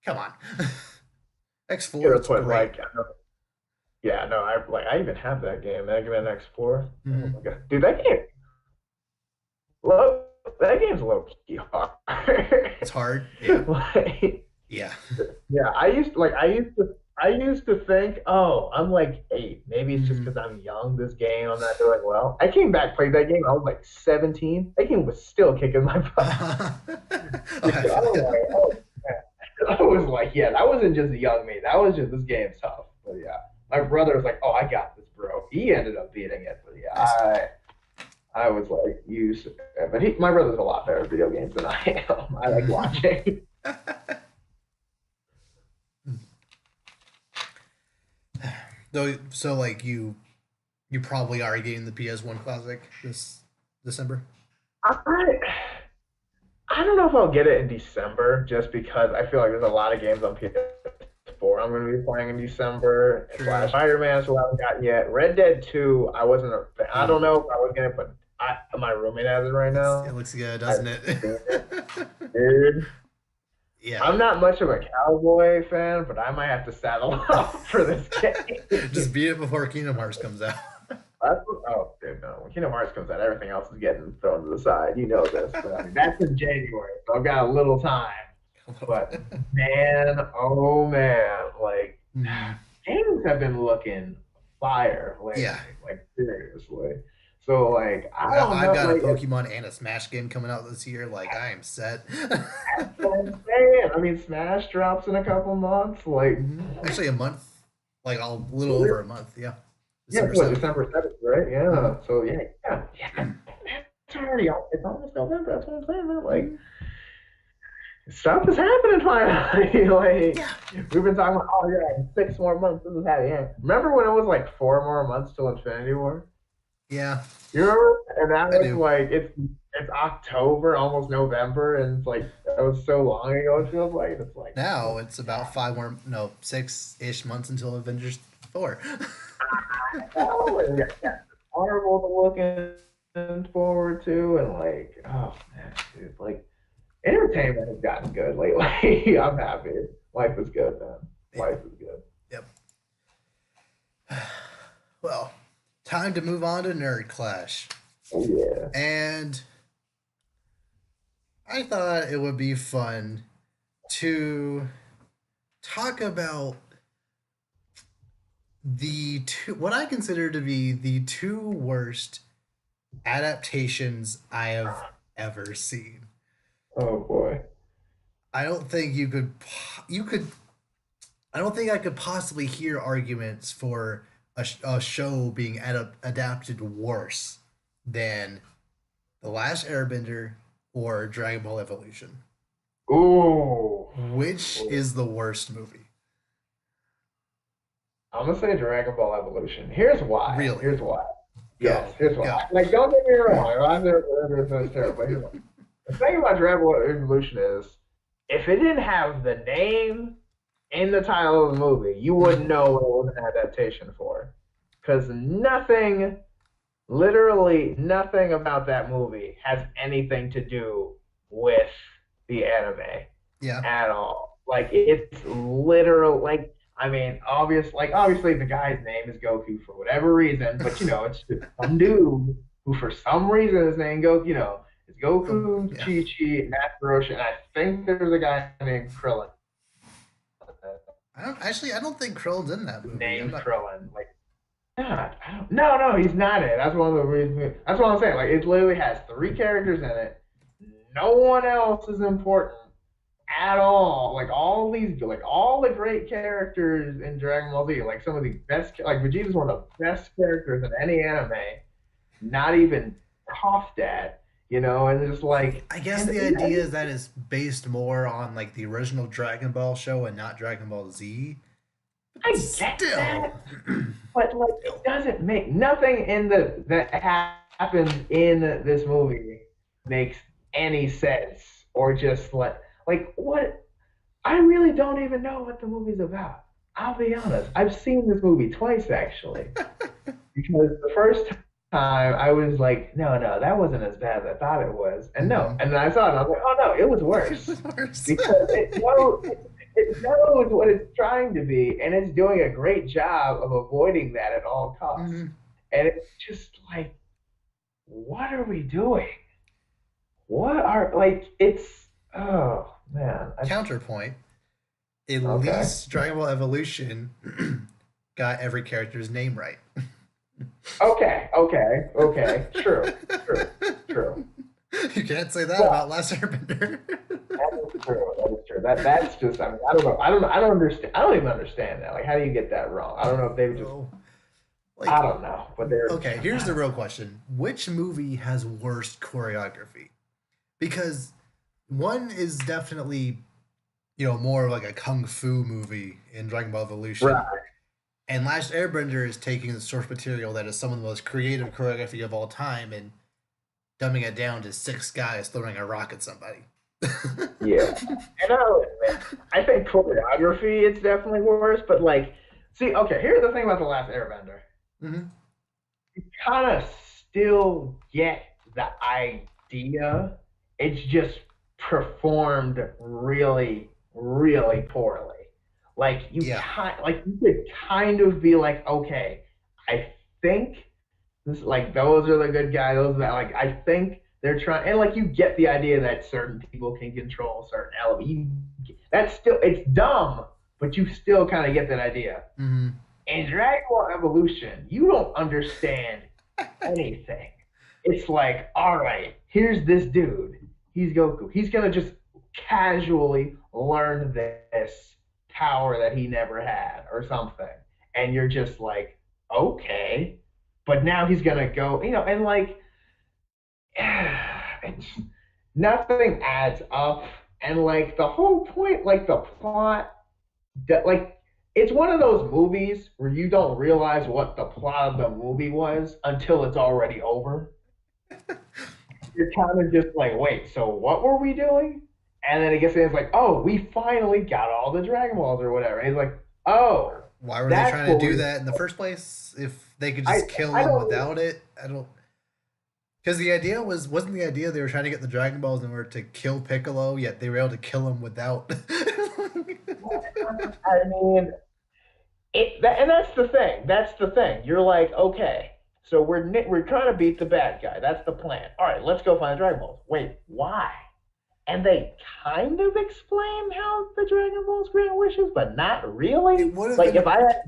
[SPEAKER 1] come on,
[SPEAKER 2] Could
[SPEAKER 1] X4,
[SPEAKER 2] have
[SPEAKER 1] it's
[SPEAKER 2] put
[SPEAKER 1] great.
[SPEAKER 2] like, yeah, no, I even have that game, Mega Man X4. Oh
[SPEAKER 1] Mm-hmm.
[SPEAKER 2] my god, dude, low, that game's low key hard.
[SPEAKER 1] It's hard. Yeah,
[SPEAKER 2] Like,
[SPEAKER 1] yeah.
[SPEAKER 2] yeah, I used to think, oh, I'm like 8. Maybe it's just
[SPEAKER 1] Mm-hmm.
[SPEAKER 2] because I'm young. This game, I'm not doing well. I came back, played that game. I was like 17. That game was still kicking my butt.
[SPEAKER 1] Oh,
[SPEAKER 2] Dude,
[SPEAKER 1] I feel you.
[SPEAKER 2] I was like, yeah, that wasn't just a young me. That was just this game's tough. But yeah, my brother was like, oh, I got this, bro. He ended up beating it. But yeah,
[SPEAKER 1] Nice.
[SPEAKER 2] I was like, but my brother's a lot better at video games than I am. I like watching.
[SPEAKER 1] Though, so like you probably are getting the PS1 Classic this December.
[SPEAKER 2] I, I don't know if I'll get it in December just because I feel like there's a lot of games on PS4 I'm going to be playing in December. Slash
[SPEAKER 1] True.
[SPEAKER 2] Spider-Man, so I haven't gotten yet. Red Dead 2, I wasn't a fan. I don't
[SPEAKER 1] Ooh,
[SPEAKER 2] know if I was going to, but my roommate has it right
[SPEAKER 1] it
[SPEAKER 2] now.
[SPEAKER 1] looks good,
[SPEAKER 2] I've
[SPEAKER 1] doesn't it?
[SPEAKER 2] seen it. Dude,
[SPEAKER 1] Yeah.
[SPEAKER 2] I'm not much of a cowboy fan, but I might have to saddle up for this
[SPEAKER 1] Just
[SPEAKER 2] game.
[SPEAKER 1] beat it before Kingdom Hearts comes out.
[SPEAKER 2] Oh, dude, no. When Kingdom Hearts comes out, everything else is getting thrown to the side. You know this. But I mean, that's in January, so I've got a little time. But man, oh man, like
[SPEAKER 1] Mhm.
[SPEAKER 2] games have been looking fire
[SPEAKER 1] Yeah.
[SPEAKER 2] lately, like seriously. So like I
[SPEAKER 1] Well,
[SPEAKER 2] don't
[SPEAKER 1] I've
[SPEAKER 2] know,
[SPEAKER 1] got a
[SPEAKER 2] like
[SPEAKER 1] Pokemon and a Smash game coming out this year. Like I am set.
[SPEAKER 2] that's what I'm saying. I mean, Smash drops in a couple months. Like,
[SPEAKER 1] Actually, a month, like a little over a month. Yeah,
[SPEAKER 2] yeah,
[SPEAKER 1] December
[SPEAKER 2] it's what
[SPEAKER 1] 7th.
[SPEAKER 2] December 7th, right?
[SPEAKER 1] Mm-hmm.
[SPEAKER 2] Yeah. So yeah. It's already it's almost November. That's what I'm saying, man. Like stuff is happening finally. Like
[SPEAKER 1] Yeah,
[SPEAKER 2] we've been talking about, oh yeah, in 6 more months, this is happening. Yeah. Remember when it was like 4 more months till Infinity War?
[SPEAKER 1] yeah,
[SPEAKER 2] You remember? And now
[SPEAKER 1] I
[SPEAKER 2] it's
[SPEAKER 1] do.
[SPEAKER 2] like it's October, almost November, and it's like that was so long ago. It feels like it's like
[SPEAKER 1] Now it's about five more, no, 6-ish months until Avengers 4.
[SPEAKER 2] oh, and yeah, horrible to looking forward to, and like oh man, dude, like entertainment has gotten good lately. I'm happy. Life is good, man.
[SPEAKER 1] Yeah.
[SPEAKER 2] Life is good.
[SPEAKER 1] Yep. Well, time to move on to Nerd Clash.
[SPEAKER 2] Oh yeah.
[SPEAKER 1] And I thought it would be fun to talk about the two, what I consider to be the two worst adaptations I have ever seen.
[SPEAKER 2] Oh boy.
[SPEAKER 1] I don't think you could, I don't think I could possibly hear arguments for a show being adapted worse than The Last Airbender or Dragon Ball Evolution.
[SPEAKER 2] Ooh.
[SPEAKER 1] Which
[SPEAKER 2] Ooh.
[SPEAKER 1] is the worst movie?
[SPEAKER 2] I'm gonna say Dragon Ball Evolution. Here's why.
[SPEAKER 1] Really?
[SPEAKER 2] Here's why. Yes,
[SPEAKER 1] Go,
[SPEAKER 2] here's why.
[SPEAKER 1] go.
[SPEAKER 2] Like, don't get me wrong. I'm never terrible. But here's why. The thing about Dragon Ball Evolution is, if it didn't have the name in the title of the movie, you wouldn't
[SPEAKER 1] Mhm.
[SPEAKER 2] know what it was an adaptation for. Because nothing, literally nothing about that movie has anything to do with the anime
[SPEAKER 1] Yeah.
[SPEAKER 2] at all. Like it's literal. Like I mean, obviously the guy's name is Goku for whatever reason, but it's just some dude who for some reason his name Goku. It's Goku,
[SPEAKER 1] Yeah.
[SPEAKER 2] Chi Chi, Master Roshi, and I think there's a guy named Krillin.
[SPEAKER 1] I don't think Krillin's in that movie. I'm
[SPEAKER 2] Named
[SPEAKER 1] not.
[SPEAKER 2] Krillin. Like, God, I don't. No, no, he's not it. That's one of the reasons. That's what I'm saying. Like, it literally has three characters in it. No one else is important at all. Like all the great characters in Dragon Ball Z, like some of the best, like Vegeta's one of the best characters in any anime, not even coughed at, and just like,
[SPEAKER 1] I guess
[SPEAKER 2] and
[SPEAKER 1] the idea is that it's based more on like the original Dragon Ball show and not Dragon Ball Z. But
[SPEAKER 2] I get
[SPEAKER 1] still,
[SPEAKER 2] that, but like it
[SPEAKER 1] still.
[SPEAKER 2] doesn't make nothing in the that happens in this movie makes any sense or just like what I really don't even know what the movie's about. I'll be honest. I've seen this movie twice actually. Because the first time I was like, no, no, that wasn't as bad as I thought it was. And no,
[SPEAKER 1] Mm-hmm.
[SPEAKER 2] and then I saw it and I was like, oh no, it was
[SPEAKER 1] It was
[SPEAKER 2] worse.
[SPEAKER 1] worse.
[SPEAKER 2] Because it knows what it's trying to be, and it's doing a great job of avoiding that at all costs.
[SPEAKER 1] Mhm.
[SPEAKER 2] And it's just like, what are we doing? What are like it's oh man.
[SPEAKER 1] Counterpoint. At
[SPEAKER 2] Okay.
[SPEAKER 1] least Dragon Ball Evolution got every character's name right.
[SPEAKER 2] Okay, okay, okay. True, true, true.
[SPEAKER 1] You can't say that about
[SPEAKER 2] Well,
[SPEAKER 1] Last Airbender.
[SPEAKER 2] that is true. That is true. That's just. I mean, I don't know. I don't understand. I don't even understand that. Like, how do you get that wrong? I don't know if they just.
[SPEAKER 1] Oh,
[SPEAKER 2] I
[SPEAKER 1] like,
[SPEAKER 2] don't know, but they're.
[SPEAKER 1] okay, here's the real question. Which movie has worst choreography? Because one is definitely, more like a kung fu movie in Dragon Ball Evolution.
[SPEAKER 2] Right.
[SPEAKER 1] And Last Airbender is taking the source material that is some of the most creative choreography of all time and dumbing it down to six guys throwing a rock at somebody.
[SPEAKER 2] Yeah. And I'll admit, I think choreography it's definitely worse. But like, see, okay. Here's the thing about the Last Airbender.
[SPEAKER 1] Hmm.
[SPEAKER 2] You kind of still get the idea. It's just performed really, really poorly.
[SPEAKER 1] Yeah.
[SPEAKER 2] Like you could kind of be like, okay, I think this like those are the good guys. Those that like I think they're trying and like you get the idea that certain people can control certain elements. That's still it's dumb, but you still kind of get that idea.
[SPEAKER 1] Hmm.
[SPEAKER 2] In Dragon Ball Evolution, you don't understand anything. It's like, all right, here's this dude. He's Goku. He's gonna just casually learn this power that he never had or something. And you're just like, okay. But now he's gonna go, and like it's nothing adds up. And like the whole point, like the plot that like it's one of those movies where you don't realize what the plot of the movie was until it's already over. You're kind of just like, wait, so what were we doing? And then it gets in, it's like, oh, we finally got all the Dragon Balls or whatever. And he's like, oh,
[SPEAKER 1] Why were they
[SPEAKER 2] that's
[SPEAKER 1] trying
[SPEAKER 2] what
[SPEAKER 1] to do
[SPEAKER 2] we.
[SPEAKER 1] that in the first place? If they could
[SPEAKER 2] I
[SPEAKER 1] just kill
[SPEAKER 2] I
[SPEAKER 1] him
[SPEAKER 2] don't.
[SPEAKER 1] without it, I don't. Because the idea wasn't the idea they were trying to get the Dragon Balls in order to kill Piccolo, yet they were able to kill him without.
[SPEAKER 2] I mean, and that's the thing. That's the thing. You're like, okay, so we're trying to beat the bad guy. That's the plan. All right, let's go find the Dragon Balls. Wait, why? And they kind of explain how the Dragon Balls grant wishes, but not really.
[SPEAKER 1] It would have
[SPEAKER 2] Like
[SPEAKER 1] been.
[SPEAKER 2] if I had,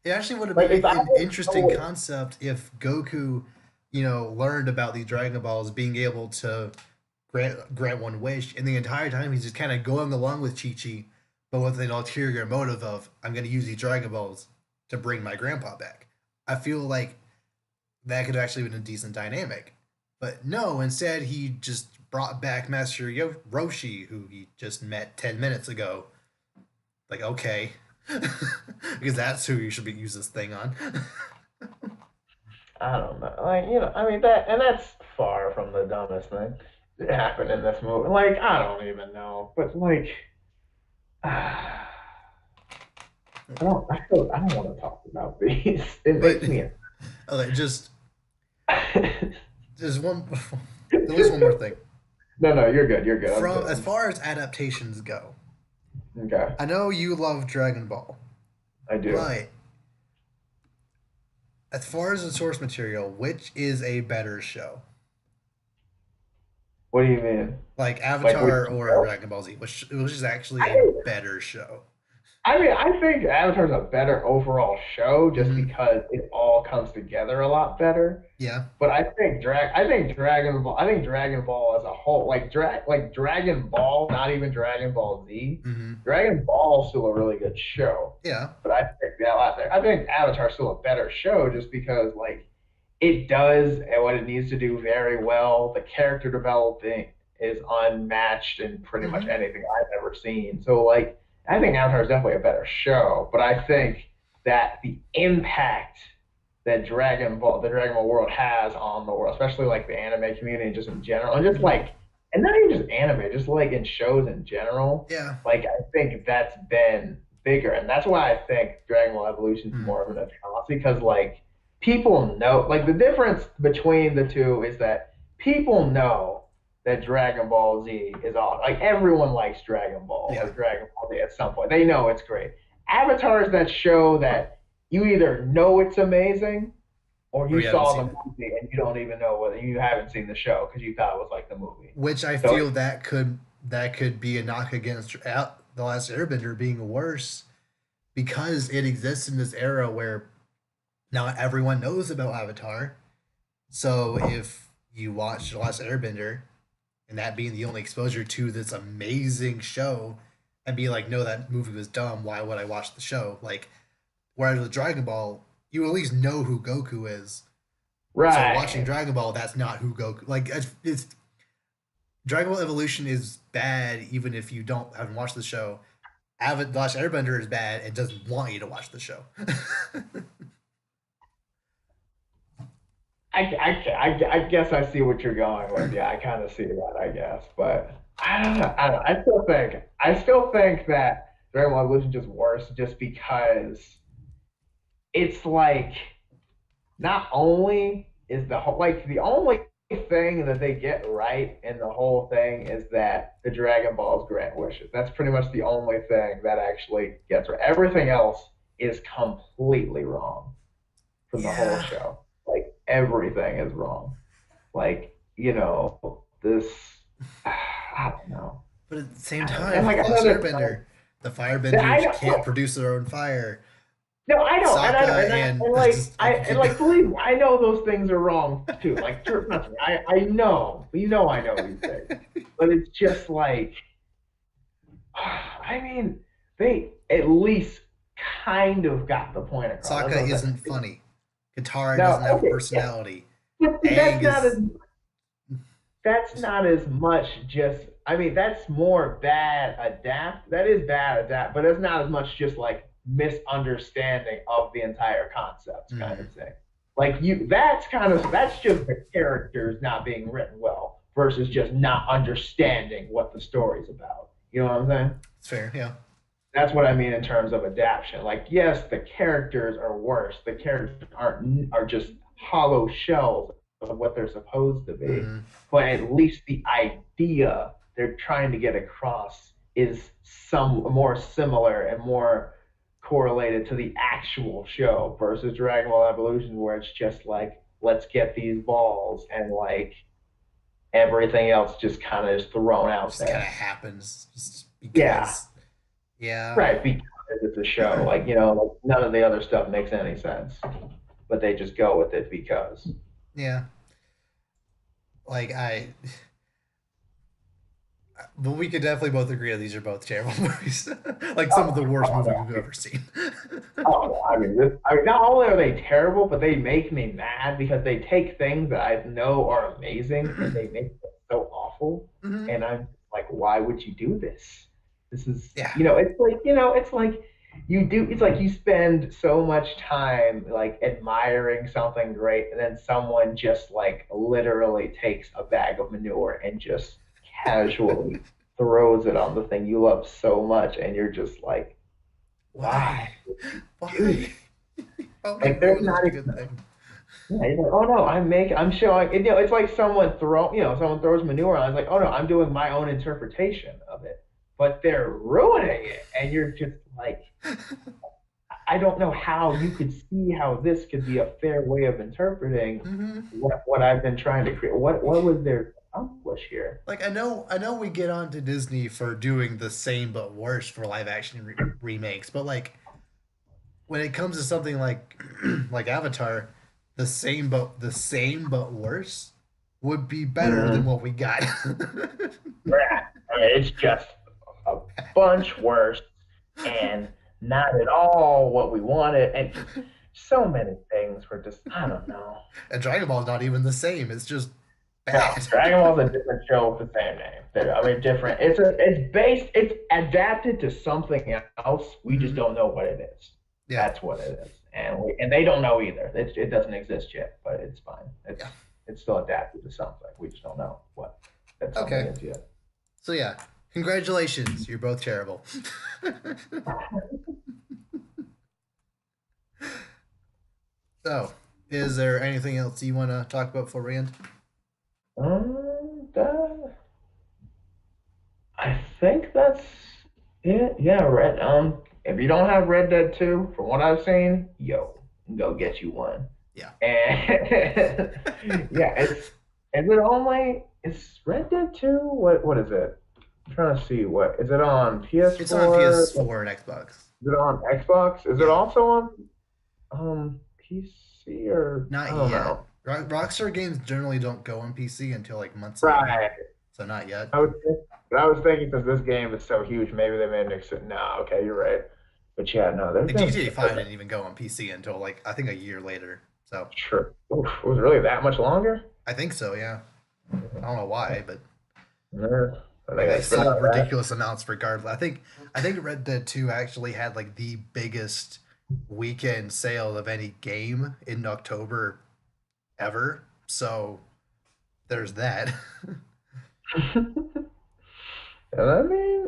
[SPEAKER 1] It actually would have
[SPEAKER 2] like
[SPEAKER 1] been
[SPEAKER 2] if I
[SPEAKER 1] an
[SPEAKER 2] had
[SPEAKER 1] interesting
[SPEAKER 2] no,
[SPEAKER 1] concept if Goku, learned about the Dragon Balls being able to grant one wish, and the entire time he's just kind of going along with Chi Chi, but with an ulterior motive of I'm going to use these Dragon Balls to bring my grandpa back. I feel like that could have actually been a decent dynamic, but no. Instead, he just brought back Master Roshi, who he just met 10 minutes ago. Like, okay, because that's who you should be use this thing on.
[SPEAKER 2] I don't know. Like I mean that, and that's far from the dumbest thing that happened in this movie. Like I don't even know, but like. I don't want to talk about these. It
[SPEAKER 1] But
[SPEAKER 2] makes me.
[SPEAKER 1] okay, just one, at least one more thing.
[SPEAKER 2] No, no, you're good. You're good. I'm
[SPEAKER 1] From
[SPEAKER 2] good.
[SPEAKER 1] as far as adaptations go,
[SPEAKER 2] Okay,
[SPEAKER 1] I know you love Dragon Ball,
[SPEAKER 2] I do.
[SPEAKER 1] but as far as the source material, which is a better show?
[SPEAKER 2] What do you mean?
[SPEAKER 1] Like
[SPEAKER 2] Like which
[SPEAKER 1] Avatar or
[SPEAKER 2] show?
[SPEAKER 1] Dragon Ball Z, which is actually a
[SPEAKER 2] I,
[SPEAKER 1] better show.
[SPEAKER 2] I mean, I think Avatar's a better overall show just
[SPEAKER 1] Hmm.
[SPEAKER 2] because it all comes together a lot better.
[SPEAKER 1] Yeah.
[SPEAKER 2] But I think Dragon Ball, I think Dragon Ball as a whole, like Dragon Ball, not even Dragon Ball Z.
[SPEAKER 1] Hmm.
[SPEAKER 2] Dragon Ball is still a really good show.
[SPEAKER 1] Yeah.
[SPEAKER 2] But I think Avatar's still a better show just because like it does what it needs to do very well. The character developing is unmatched in pretty much
[SPEAKER 1] Hmm.
[SPEAKER 2] anything I've ever seen. So like I think Avatar is definitely a better show, but I think that the impact that the Dragon Ball world has on the world, especially like the anime community just in general, and just
[SPEAKER 1] Hmm.
[SPEAKER 2] like and not even just anime, just like in shows in general.
[SPEAKER 1] Yeah.
[SPEAKER 2] Like I think that's been bigger, and that's why I think Dragon Ball Evolution is
[SPEAKER 1] Hmm.
[SPEAKER 2] more of an atrocity because like people know, like the difference between the two is that people know that Dragon Ball Z is all like everyone likes Dragon Ball
[SPEAKER 1] Yeah.
[SPEAKER 2] or Dragon Ball Z at some point. They know it's great. Avatar is that show that you either know it's amazing or
[SPEAKER 1] Or
[SPEAKER 2] you
[SPEAKER 1] you haven't
[SPEAKER 2] saw
[SPEAKER 1] seen
[SPEAKER 2] the
[SPEAKER 1] it.
[SPEAKER 2] movie and you don't even know whether you haven't seen the show because you thought it was like the movie.
[SPEAKER 1] Which I
[SPEAKER 2] So
[SPEAKER 1] feel that could be a knock against the Last Airbender being worse because it exists in this era where not everyone knows about Avatar. So if you watch The Last Airbender and that being the only exposure to this amazing show and be like, no, that movie was dumb. Why would I watch the show? Like, whereas with Dragon Ball, you at least know who Goku is. So watching
[SPEAKER 2] right.
[SPEAKER 1] Dragon Ball, that's not who Goku. Like, it's Dragon Ball Evolution is bad even if you don't haven't watched the show. The Last Airbender is bad and doesn't want you to watch the show.
[SPEAKER 2] I guess I see what you're going with. Yeah, I kind of see that, I guess. But I don't know. I don't know. I still think that Dragon Ball Evolution is just worse just because it's like not only is the whole like the only thing that they get right in the whole thing is that the Dragon Balls grant wishes. That's pretty much the only thing that actually gets right. Everything else is completely wrong from the whole
[SPEAKER 1] Yeah,
[SPEAKER 2] show. Like everything is wrong. Like, this I don't know.
[SPEAKER 1] but at the same
[SPEAKER 2] I don't
[SPEAKER 1] time,
[SPEAKER 2] and like I
[SPEAKER 1] Last
[SPEAKER 2] know
[SPEAKER 1] Airbender, the
[SPEAKER 2] I
[SPEAKER 1] Firebenders
[SPEAKER 2] don't
[SPEAKER 1] can't
[SPEAKER 2] look,
[SPEAKER 1] produce their own fire.
[SPEAKER 2] no, I don't, and I don't,
[SPEAKER 1] Sokka
[SPEAKER 2] and, I,
[SPEAKER 1] and
[SPEAKER 2] and
[SPEAKER 1] it's
[SPEAKER 2] like
[SPEAKER 1] just I
[SPEAKER 2] I
[SPEAKER 1] can
[SPEAKER 2] and
[SPEAKER 1] keep.
[SPEAKER 2] like believe me, I know those things are wrong too. Like trust me, I know, I know these things, but it's just like, I mean, they at least kind of got the point across. That's
[SPEAKER 1] Sokka
[SPEAKER 2] what I'm
[SPEAKER 1] isn't
[SPEAKER 2] saying.
[SPEAKER 1] funny. Katara
[SPEAKER 2] Now,
[SPEAKER 1] doesn't have a
[SPEAKER 2] okay, yeah,
[SPEAKER 1] personality.
[SPEAKER 2] but see,
[SPEAKER 1] Aang is
[SPEAKER 2] that's not as much just I mean that's more bad adapt that is bad adapt but it's not as much just like misunderstanding of the entire concept kind
[SPEAKER 1] mm,
[SPEAKER 2] of thing like you that's just the characters not being written well versus just not understanding what the story's about, you know what I'm saying?
[SPEAKER 1] it's fair. Yeah.
[SPEAKER 2] That's what I mean in terms of adaptation. Like, yes, the characters are worse. The characters are just hollow shells of what they're supposed to be.
[SPEAKER 1] Mm,
[SPEAKER 2] But at least the idea they're trying to get across is some more similar and more correlated to the actual show versus Dragon Ball Evolution, where it's just like, let's get these balls and like everything else just kind of is thrown out
[SPEAKER 1] just kind of
[SPEAKER 2] there.
[SPEAKER 1] happens just
[SPEAKER 2] Yeah,
[SPEAKER 1] because. Yeah.
[SPEAKER 2] right, because it's a show. Like, like none of the other stuff makes any sense, but they just go with it because.
[SPEAKER 1] Yeah. Like but we could definitely both agree that these are both terrible movies. Like some of
[SPEAKER 2] Oh,
[SPEAKER 1] the worst
[SPEAKER 2] oh
[SPEAKER 1] movies we've
[SPEAKER 2] no.
[SPEAKER 1] ever seen.
[SPEAKER 2] Oh, I mean, not only are they terrible, but they make me mad because they take things that I know are amazing and they make them so awful.
[SPEAKER 1] Hmm.
[SPEAKER 2] And I'm like, why would you do this? This is,
[SPEAKER 1] Yeah.
[SPEAKER 2] it's like it's like you spend so much time like admiring something great, and then someone just like literally takes a bag of manure and just casually throws it on the thing you love so much, and you're just like, why
[SPEAKER 1] Why?
[SPEAKER 2] would you do
[SPEAKER 1] Why?
[SPEAKER 2] this?
[SPEAKER 1] How would you
[SPEAKER 2] Like there's
[SPEAKER 1] ruin
[SPEAKER 2] not
[SPEAKER 1] such a
[SPEAKER 2] even
[SPEAKER 1] good thing?
[SPEAKER 2] yeah, he's like, oh no, I'm showing it's like someone throws manure on. It's like, oh no, I'm doing my own interpretation of it. But they're ruining it. And you're just like, I don't know how you could see how this could be a fair way of interpreting
[SPEAKER 1] Hmm.
[SPEAKER 2] what I've been trying to create. What was there accomplish here?
[SPEAKER 1] Like I know we get on to Disney for doing the same but worse for live action remakes, but like when it comes to something like like Avatar, the same but worse would be better than
[SPEAKER 2] Mm,
[SPEAKER 1] what we got.
[SPEAKER 2] right. I mean, it's just a bunch worse and not at all what we wanted. And just so many things were just, I don't know.
[SPEAKER 1] And Dragon Ball is not even the same. It's just
[SPEAKER 2] No,
[SPEAKER 1] bad.
[SPEAKER 2] Dragon Ball's a different show with the same name. I mean, different. It's adapted to something else. We just
[SPEAKER 1] Hmm.
[SPEAKER 2] don't know what it is.
[SPEAKER 1] Yeah.
[SPEAKER 2] That's what it is, and they don't know either. It doesn't exist yet, but it's fine.
[SPEAKER 1] Yeah.
[SPEAKER 2] It's still adapted to something. We just don't know what. It's something
[SPEAKER 1] Okay.
[SPEAKER 2] into yet.
[SPEAKER 1] So yeah, congratulations. You're both terrible. So, is there anything else you want to talk about before we end?
[SPEAKER 2] That, I think that's it. Yeah, Red. If you don't have Red Dead 2, from what I've seen, yo, go get you one.
[SPEAKER 1] Yeah.
[SPEAKER 2] And yeah, is it only is Red Dead 2? What is it? I'm trying to see what is it on
[SPEAKER 1] It's on
[SPEAKER 2] PS4?
[SPEAKER 1] PS4 and Xbox.
[SPEAKER 2] Is it on Xbox? Is it
[SPEAKER 1] Yeah.
[SPEAKER 2] also on PC or I
[SPEAKER 1] Not
[SPEAKER 2] don't
[SPEAKER 1] yet.
[SPEAKER 2] know.
[SPEAKER 1] Rockstar games generally don't go on PC until like months later.
[SPEAKER 2] Right.
[SPEAKER 1] So not yet.
[SPEAKER 2] I was thinking since this game is so huge, maybe they made mix it. No, okay, you're right. But yeah, no, there's
[SPEAKER 1] Like
[SPEAKER 2] been
[SPEAKER 1] GTA 5 didn't even go on PC until like I think a year later. So
[SPEAKER 2] sure. Oof, it was really that much longer?
[SPEAKER 1] I think so, yeah. I don't know why, but
[SPEAKER 2] Yeah, I
[SPEAKER 1] like
[SPEAKER 2] think
[SPEAKER 1] they
[SPEAKER 2] it's been
[SPEAKER 1] sold
[SPEAKER 2] about that.
[SPEAKER 1] ridiculous amounts regardless. I think Red Dead 2 actually had like the biggest weekend sale of any game in October ever. So there's that.
[SPEAKER 2] And I mean,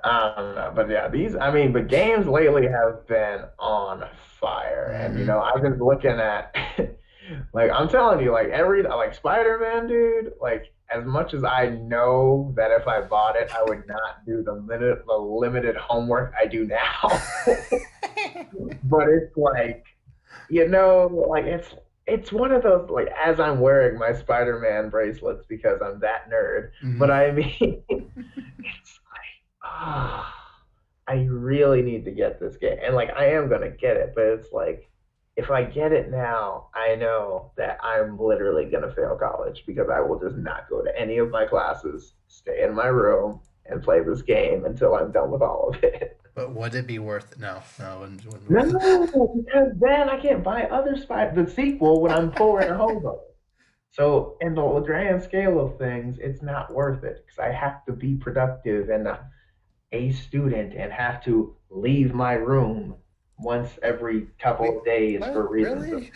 [SPEAKER 2] I don't know, but yeah, but games lately have been on fire, and
[SPEAKER 1] Hmm.
[SPEAKER 2] I've been looking at, like, I'm telling you, like Spider-Man, dude, like, as much as I know that if I bought it, I would not do the limited homework I do now, but it's like, like it's one of those like as I'm wearing my Spider-Man bracelets because I'm that nerd, but
[SPEAKER 1] Hmm.
[SPEAKER 2] I mean, it's ah, I really need to get this game. And like I am gonna get it, but it's like if I get it now, I know that I'm literally gonna fail college because I will just not go to any of my classes, stay in my room, and play this game until I'm done with all of it.
[SPEAKER 1] But would it be worth it? No, no, it wouldn't be worth it.
[SPEAKER 2] No, because then I can't buy the sequel when I'm poor and hobo. So in the grand scale of things, it's not worth it because I have to be productive and a student and have to leave my room once every couple
[SPEAKER 1] Wait,
[SPEAKER 2] of days
[SPEAKER 1] what?
[SPEAKER 2] for reasons.
[SPEAKER 1] Really?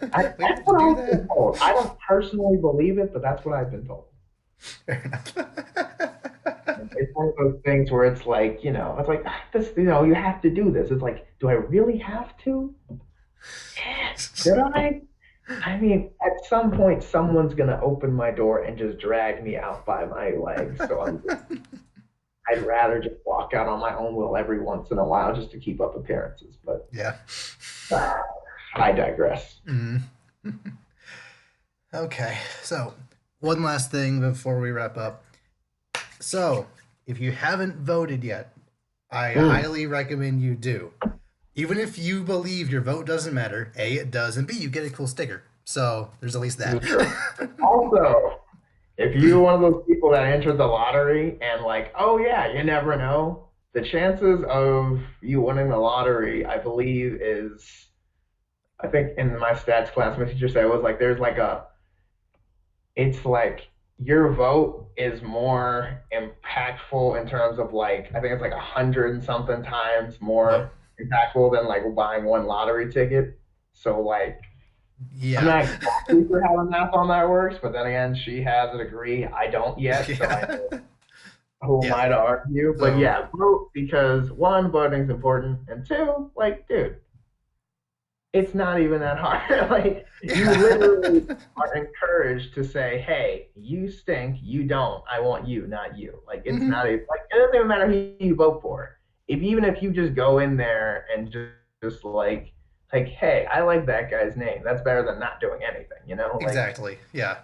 [SPEAKER 1] We
[SPEAKER 2] That's
[SPEAKER 1] have to
[SPEAKER 2] what
[SPEAKER 1] do
[SPEAKER 2] I've been
[SPEAKER 1] that?
[SPEAKER 2] told. I don't personally believe it, but that's what I've been told.
[SPEAKER 1] Fair enough.
[SPEAKER 2] It's one of those things where it's like, it's like this, you have to do this. It's like, do I really have to? Should I? I mean, at some point, someone's gonna open my door and just drag me out by my legs. So I'd rather just walk out on my own will every once in a while just to keep up appearances. But
[SPEAKER 1] Yeah.
[SPEAKER 2] uh, I digress.
[SPEAKER 1] Mhm. Okay, so one last thing before we wrap up. So, if you haven't voted yet, I
[SPEAKER 2] Mm.
[SPEAKER 1] highly recommend you do. Even if you believe your vote doesn't matter, A, it does, and B, you get a cool sticker. So, there's at least
[SPEAKER 2] This
[SPEAKER 1] that.
[SPEAKER 2] is true. Also, if you're one of those people that entered the lottery and like, oh yeah, you never know, the chances of you winning the lottery, I believe, I think in my stats class, my teacher said it was like it's like your vote is more impactful in terms of like I think it's like 100 and something times
[SPEAKER 1] Well,
[SPEAKER 2] more impactful than like buying one lottery ticket. So like I'm
[SPEAKER 1] yeah.
[SPEAKER 2] not exactly sure how the math on that works, but then again, she has a degree. I don't yet, so I
[SPEAKER 1] Yeah.
[SPEAKER 2] know who am
[SPEAKER 1] Yeah.
[SPEAKER 2] I to argue. But
[SPEAKER 1] So,
[SPEAKER 2] yeah, vote because one, voting's important, and two, like, dude, it's not even that hard. Like you literally
[SPEAKER 1] yeah.
[SPEAKER 2] are encouraged to say, "Hey, you stink. You don't. I want you, not you." Like it's
[SPEAKER 1] Hmm.
[SPEAKER 2] not like it doesn't even matter who you vote for. If you just go in there and just like, "Hey, I like that guy's name. That's better than not doing anything." Like
[SPEAKER 1] Exactly. Yeah.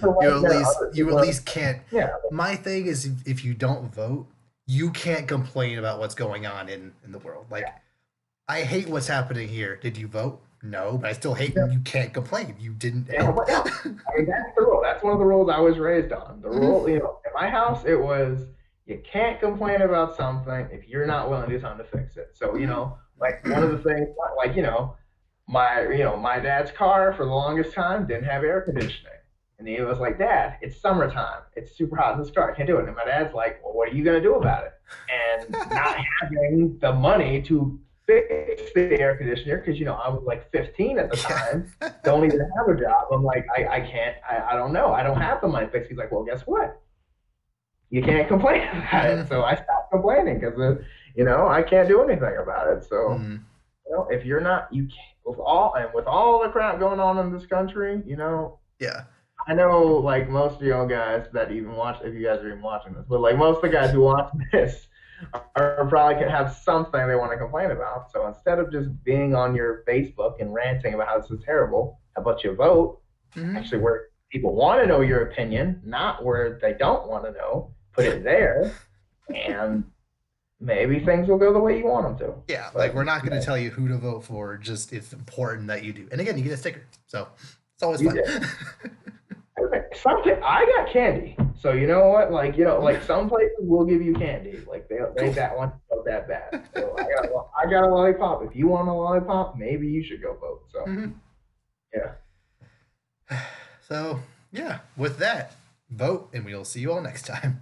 [SPEAKER 2] so like there are other
[SPEAKER 1] You at
[SPEAKER 2] people.
[SPEAKER 1] least can't.
[SPEAKER 2] Yeah,
[SPEAKER 1] My thing is, if you don't vote, you can't complain about what's going on in the world. Like, I hate what's happening here. Did you vote? No, but I still hate
[SPEAKER 2] yeah,
[SPEAKER 1] when you can't complain. You didn't
[SPEAKER 2] yeah,
[SPEAKER 1] help.
[SPEAKER 2] but no. I mean, that's the rule. That's one of the rules I was raised on. The
[SPEAKER 1] Hmm.
[SPEAKER 2] rule, in my house, it was you can't complain about something if you're not willing to do something to fix it. So, like one of the things, like, my dad's car for the longest time didn't have air conditioning. And he was like, Dad, it's summertime. It's super hot in this car. I can't do it. And my dad's like, well, what are you going to do about it? And not having the money to fix the air conditioner because I was like 15 at the
[SPEAKER 1] Yeah.
[SPEAKER 2] time, don't even have a job. I'm like, I can't, I don't know, I don't have the money to fix. He's like, well, guess what? You can't complain about it.
[SPEAKER 1] Hmm.
[SPEAKER 2] So I stopped complaining because I can't do anything about it. So
[SPEAKER 1] Hmm.
[SPEAKER 2] if you're not, you can't with all the crap going on in this country,
[SPEAKER 1] Yeah.
[SPEAKER 2] I know, like most of you guys that even watch, if you guys are even watching this, but like most of the guys who watch this are probably can have something they want to complain about. So instead of just being on your Facebook and ranting about how this is terrible, how about you vote?
[SPEAKER 1] Hmm.
[SPEAKER 2] Actually, where people want to know your opinion, not where they don't want to know. Put it there, and maybe things will go the way you want them to.
[SPEAKER 1] Yeah, like
[SPEAKER 2] But
[SPEAKER 1] we're not going to tell you who to vote for. Just it's important that you do. And again, you get a sticker, so it's always
[SPEAKER 2] you
[SPEAKER 1] fun.
[SPEAKER 2] did. Something I got candy, so you know what? Like like some places will give you candy, like they
[SPEAKER 1] Cool.
[SPEAKER 2] that one that bad. So I got a lollipop. If you want a lollipop, maybe you should go vote. So
[SPEAKER 1] Hmm.
[SPEAKER 2] yeah,
[SPEAKER 1] So yeah, with that, vote, and we'll see you all next time.